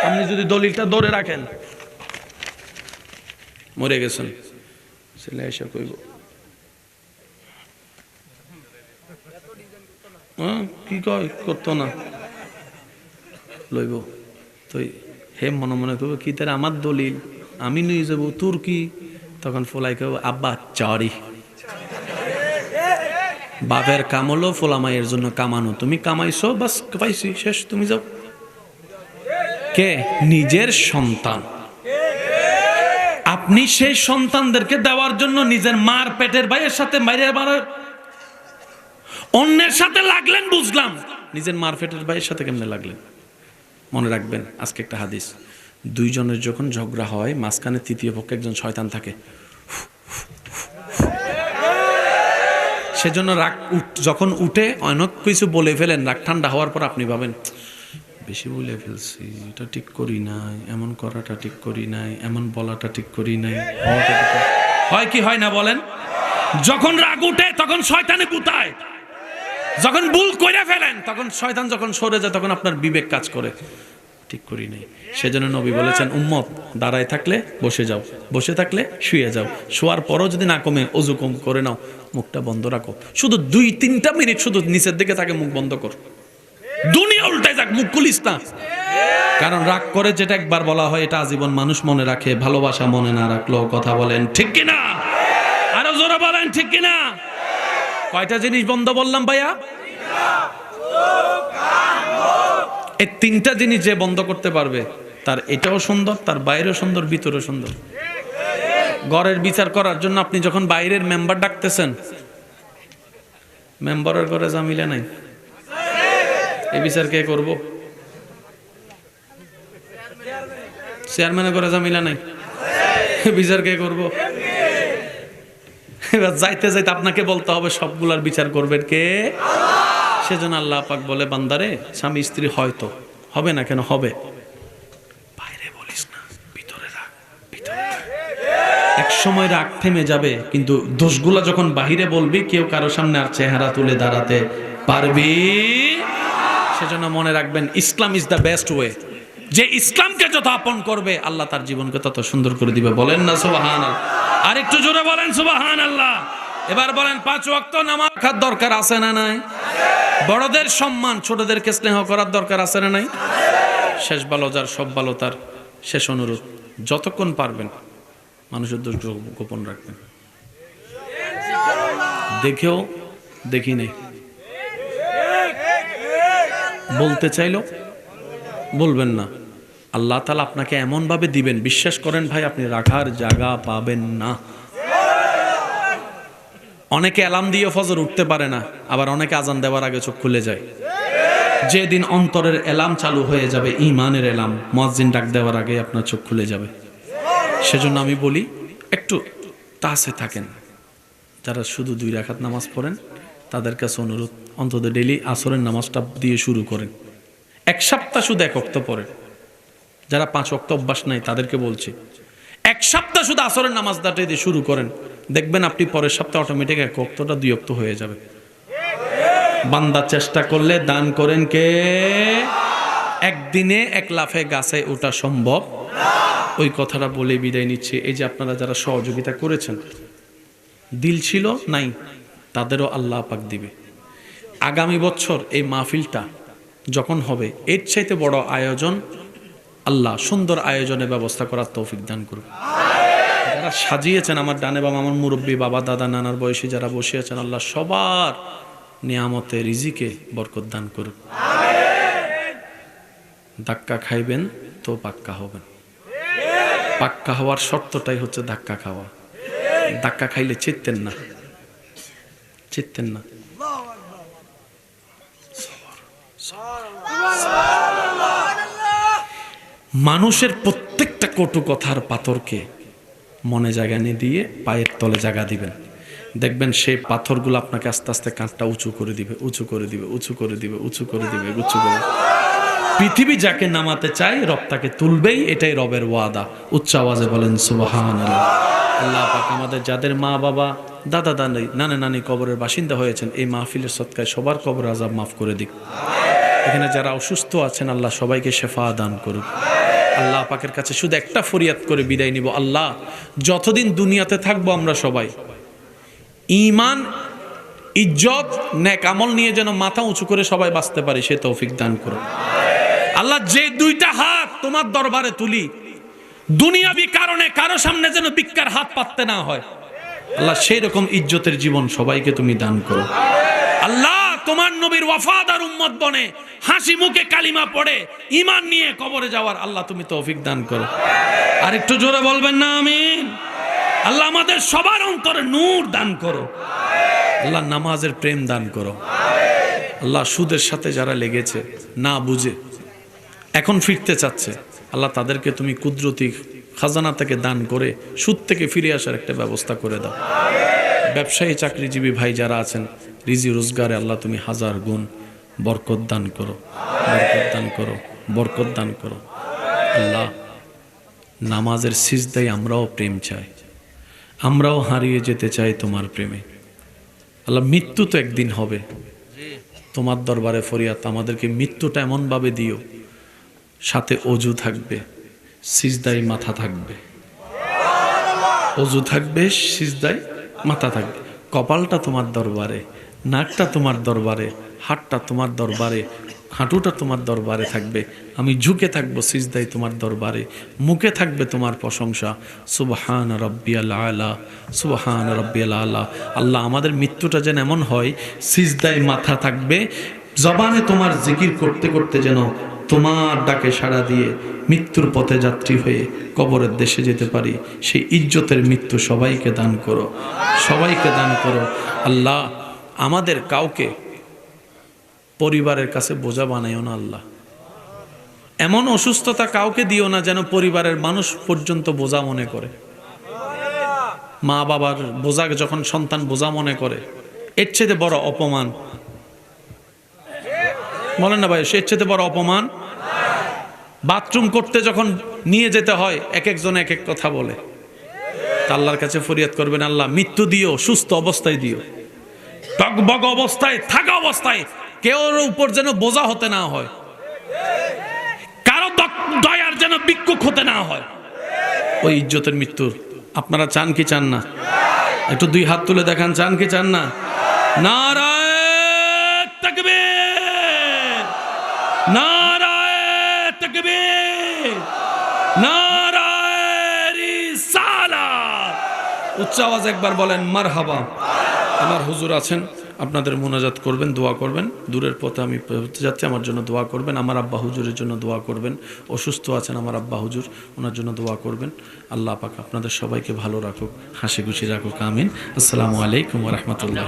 আপনি যদি দলিলটা ধরে রাখেন, মরে গেছেন, ছেলে এসে কইব কি কয় করতো না, লইব তো হে মনে মনে করবো কি তার আমার দলিল আমি নিয়ে যাবো, তোর কি? তখন ফোলাই কেউ আব্বা চারি, বাপের কাম হলো ফোলামাইয়ের জন্য কামানো, তুমি কামাইছো বাস পাইছি শেষ, তুমি যাও। কে? নিজের সন্তান। আপনি সেই সন্তানদেরকে দেওয়ার জন্য নিজের মার পেটের ভাইয়ের সাথে মাইরে মারার অন্যের সাথে লাগলেন, বুঝলাম, নিজের মার পেটের ভাইয়ের সাথে কেমনে লাগলেন? মনে রাখবেন আজকে একটা হাদিস, 2 জনের যখন ঝগড়া হয় মাঝখানে তৃতীয় পক্ষে একজন শয়তান থাকে, সেজন্য রাগ যখন উঠে অনেক কিছু বলে ফেলেন, রাগ ঠান্ডা হওয়ার পর আপনি ভাবেন বেশি বলে ফেলছি, এটা ঠিক করি নাই, এমন করাটা ঠিক করি নাই, এমন বলাটা ঠিক করি নাই। হয় কি হয় না বলেন? যখন রাগ উঠে তখন শয়তানে পুতায়, যখন ভুল করে ফেলেন তখন শয়তান যখন সরে যায় তখন আপনার বিবেক কাজ করে, ঠিক করি নাই। সেজন্য নবী বলেছেন, উম্মত দাঁড়ায় থাকলে বসে যাও, বসে থাকলে শুয়ে যাও, শোয়ার পরও যদি না কমে অজু কম করে নাও, মুখটা বন্ধ রাখো, শুধু 2-3টা মিনিট শুধু নিচের দিকে তাকে মুখ বন্ধ কর, দুনিয়া উল্টে যাক, মুখ খুলিস না। কারণ রাগ করে যেটা একবার বলা হয় এটা আজীবন মানুষ মনে রাখে, ভালোবাসা মনে না রাখলেও। কথা বলেন ঠিক কিনা? আরো জোরে বলেন ঠিক কিনা? কয়টা জিনিস বন্ধ বললাম ভাইয়া? এই 3টা জিনিস যে বন্ধ করতে পারবে তার এটাও সুন্দর, তার বাইরেও সুন্দর, ভিতরেও সুন্দর। ঘরের বিচার করার জন্য আপনি যখন বাইরের মেম্বার ডাকতেছেন, মেম্বারের ঘরে জামিলা নাই, এই বিচার কে করবো? চেয়ারম্যানের ঘরে জামিলা নাই, বিচার কে করবো? এবার যাইতে যাইতে আপনাকে বলতে হবে সবগুলার বিচার করবেন কে? সেজন্য আল্লাহ পাক বলে, বান্দারে স্বামী স্ত্রী হয়তো হবে না, কেন হবে? বাইরে বলিস না, ভিতরে রাখ, ভিতরে এক সময় রাগ থেমে যাবে, কিন্তু দোষগুলা যখন বাহিরে বলবি কেউ কারো সামনে আর চেহারা তুলে দাঁড়াতে পারবি। সেজন্য মনে রাখবেন, ইসলাম ইজ দ্য বেস্ট ওয়ে। যে ইসলামকে যত আপন করবে আল্লাহ তার জীবনকে তত সুন্দর করে দিবে। বলেন না সুবহানাল্লাহ? আর একটু জোরে বলেন সুবহানাল্লাহ। এবার বলেন 5 ওয়াক্ত নামাজ রাখার দরকার আছে না নাই? বড়দের সম্মান, ছোটদেরকে স্নেহ করার দরকার আছে না নাই? শেষ ভালো যার, সব ভালো তার। শেষ অনুরোধ, যতক্ষণ পারবেন মানুষের দোষ গোপন রাখবেন। দেখেও দেখি নেই, বলতে চাইলো বলবেন না। আল্লাহ তাআলা আপনাকে এমন ভাবে দিবেন, বিশ্বাস করেন ভাই, আপনি রাখার জায়গা পাবেন না। অনেকে অ্যালার্ম দিয়ে ফজর উঠতে পারে না, আবার অনেকে আজান দেওয়ার আগে চোখ খুলে যায়। যেদিন অন্তরের অ্যালার্ম চালু হয়ে যাবে, ঈমানের অ্যালার্ম, মুয়াজ্জিন ডাক দেওয়ার আগে আপনার চোখ খুলে যাবে। সেজন্য আমি বলি, একটু তাসে থাকেন। যারা শুধু 2 রাকাত নামাজ পড়েন তাদের কাছে অনুরোধ, অন্তত ডেইলি আসরের নামাজটা দিয়ে শুরু করেন। 1 সপ্তাহ শুধু 1 ওয়াক্ত পড়েন। যারা 5 ওয়াক্ত অভ্যাস নাই তাদেরকে বলছি, 1 সপ্তাহ শুধু আসরের নামাজটা দিয়ে শুরু করেন, দেখবেন আপনি পরের সপ্তাহে অটোমেটিক 1 ওয়াক্তটা 2 ওয়াক্ত হয়ে যাবে। বান্দা চেষ্টা করলে দান করেন কে? একদিনে 1 লাফে গাছে ওঠা সম্ভব ওই কথাটা বলে বিদায় নিচ্ছি। এই যে আপনারা যারা সহযোগিতা করেছেন, দিল ছিল নাই, তাদেরও আল্লাহ পাক দিবে। আগামী বছর এই মাহফিলটা যখন হবে, এর চাইতে বড় আয়োজন আল্লাহ সুন্দর আয়োজনের ব্যবস্থা করার তৌফিক দান করুন। যারা সাজিয়েছেন, আমার ডানে বাম, আমার মুরব্বী বাবা দাদা নানার বয়সী যারা বসে আছেন, আল্লাহ সবার নিয়ামতে রিজিকে বরকত দান করুন। ধাক্কা খাইবেন তো পাক্কা হবেন। পাক্কা হওয়ার শর্তটাই হচ্ছে ধাক্কা খাওয়া। ধাক্কা খাইলে চিত্তেন না, চিত্তেন না। মানুষের প্রত্যেকটা কটু কথার পাথরকে মনে জায়গা নিয়ে দিয়ে পায়ের তলে জায়গা দিবেন, দেখবেন সেই পাথরগুলো আপনাকে আস্তে আস্তে কাঁধটা উঁচু করে দিবে, উঁচু করে দিবে, উঁচু করে দিবে, উঁচু করে দিবে, উঁচু করে। পৃথিবী যাকে নামাতে চায় রব তাকে তুলবেই, এটাই রবের ওয়াদা। উচ্চ আওয়াজে বলেন সুবহানাল্লাহ। আল্লাহ পাক আমাদের যাদের মা বাবা দাদা দাদি নানা নানি কবরের বাসিন্দা হয়েছেন, এই মাহফিলের সদকায় সবার কবর আযাব মাফ করে দিক। এখানে যারা অসুস্থ আছেন আল্লাহ সবাইকে শেফা দান করুক। আল্লাহ পাকের কাছে শুধু একটা ফরিয়াদ করে বিদায় নিব, আল্লাহ যতদিন দুনিয়াতে থাকবো আমরা সবাই ঈমান, ইজ্জত, নেক আমল নিয়ে যেন মাথা উঁচু করে সবাই বাঁচতে পারি, সে তৌফিক দান করুন। আল্লাহ যে 2টা হাত তোমার দরবারে তুলি, দুনিয়াবি কারণে কারো সামনে যেন ভিক্ষার হাত পাততে না হয়, আল্লাহ সেই রকম ইজ্জতের জীবন সবাইকে তুমি দান করো। আল্লাহ তোমার নবীর ওয়াফাদার উম্মত বনে হাসি মুখে কালিমা পড়ে ঈমান নিয়ে কবরে যাওয়ার আল্লাহ তুমি তৌফিক দান করো। আর একটু জোরে বলবেন না আমিন? আল্লাহ আমাদের সবার অন্তরে নূর দান করো। আল্লাহ নামাজের প্রেম দান করো। আল্লাহ সুদের সাথে যারা লেগেছে না বুঝে এখন ফিরতে চাচ্ছে, আল্লাহ তাদেরকে তুমি কুদরতি খাজানা থেকে দান করে সুদ থেকে ফিরে আসার একটা ব্যবস্থা করে দাও। ব্যবসায়ী চাকরিজীবী ভাই যারা আছেন, রিজি রোজগারে আল্লাহ তুমি হাজার গুণ বরকত দান করো, বরকত দান করো, বরকত দান করো। আল্লাহ, নামাজের সিজদায় আমরাও প্রেম চাই, আমরাও হারিয়ে যেতে চাই তোমার প্রেমে। আল্লাহ, মৃত্যু তো একদিন হবে, তোমার দরবারে ফরিয়াদ, আমাদেরকে মৃত্যুটা এমনভাবে দিও সাথে অজু থাকবে, সিজদায় মাথা থাকবে, অজু থাকবে, সিজদায় মাথা থাকবে, কপালটা তোমার দরবারে, নাকটা তোমার দরবারে, হাতটা তোমার দরবারে, হাঁটুটা তোমার দরবারে থাকবে, আমি ঝুঁকে থাকবো সিজদায় তোমার দরবারে, মুখে থাকবে তোমার প্রশংসা, সুবহান রাব্বিয়াল আলা, সুবহান রাব্বিয়াল আলা। আল্লাহ, আমাদের মৃত্যুটা যেন এমন হয় সিজদায় মাথা থাকবে, জবানে তোমার জিকির করতে করতে যেন তোমার ডাকে সাড়া দিয়ে মৃত্যুর পথে যাত্রী হয়ে কবরের দেশে যেতে পারি। সেই ইজ্জতের মৃত্যু সবাইকে দান করো, সবাইকে দান করো। আল্লাহ, আমাদের কাউকে পরিবারের কাছে বোঝা বানাইও না আল্লাহ, এমন অসুস্থতা কাউকে দিও না যেন পরিবারের মানুষ পর্যন্ত বোঝা মনে করে। মা বাবার বোঝা যখন সন্তান বোঝা মনে করে, এর চেয়ে বড় অপমান, বলেন না ভাই, এর চেয়ে বড় অপমান। বাথরুম করতে যখন নিয়ে যেতে হয়, এক একজন এক এক কথা বলে, তা আল্লাহর কাছে ফরিয়াদ করবেন, আল্লাহ মৃত্যু দিও, সুস্থ অবস্থায় দিও, টকবগ অবস্থায় থাকা অবস্থায় কেউ উপর যেন বোঝা হতে না হয়, কারো দয়ার যেন বিক্ষুক হতে না হয়। ওই ইজ্জতের মৃত্যুর আপনারা চান কি চান না? একটু দুই হাত তুলে দেখান, চান কি চান না? নারায়ে তাকবীর, নারায়ে তাকবীর, নারায়ে রিসালাত। উচ্চ আওয়াজে একবার বলেন মারহাবা। আমার হুজুর আছেন, আপনাদের মোনাজাত করবেন, দোয়া করবেন। দূরের পথে আমি যাচ্ছি, আমার জন্য দোয়া করবেন। আমার আব্বা হুজুরের জন্য দোয়া করবেন। অসুস্থ আছেন আমার আব্বা হুজুর, ওনার জন্য দোয়া করবেন। আল্লাহ পাক আপনাদের সবাইকে ভালো রাখুক, হাসি খুশি রাখুক, আমিন। আসসালামু আলাইকুম ওয়া রাহমাতুল্লাহ।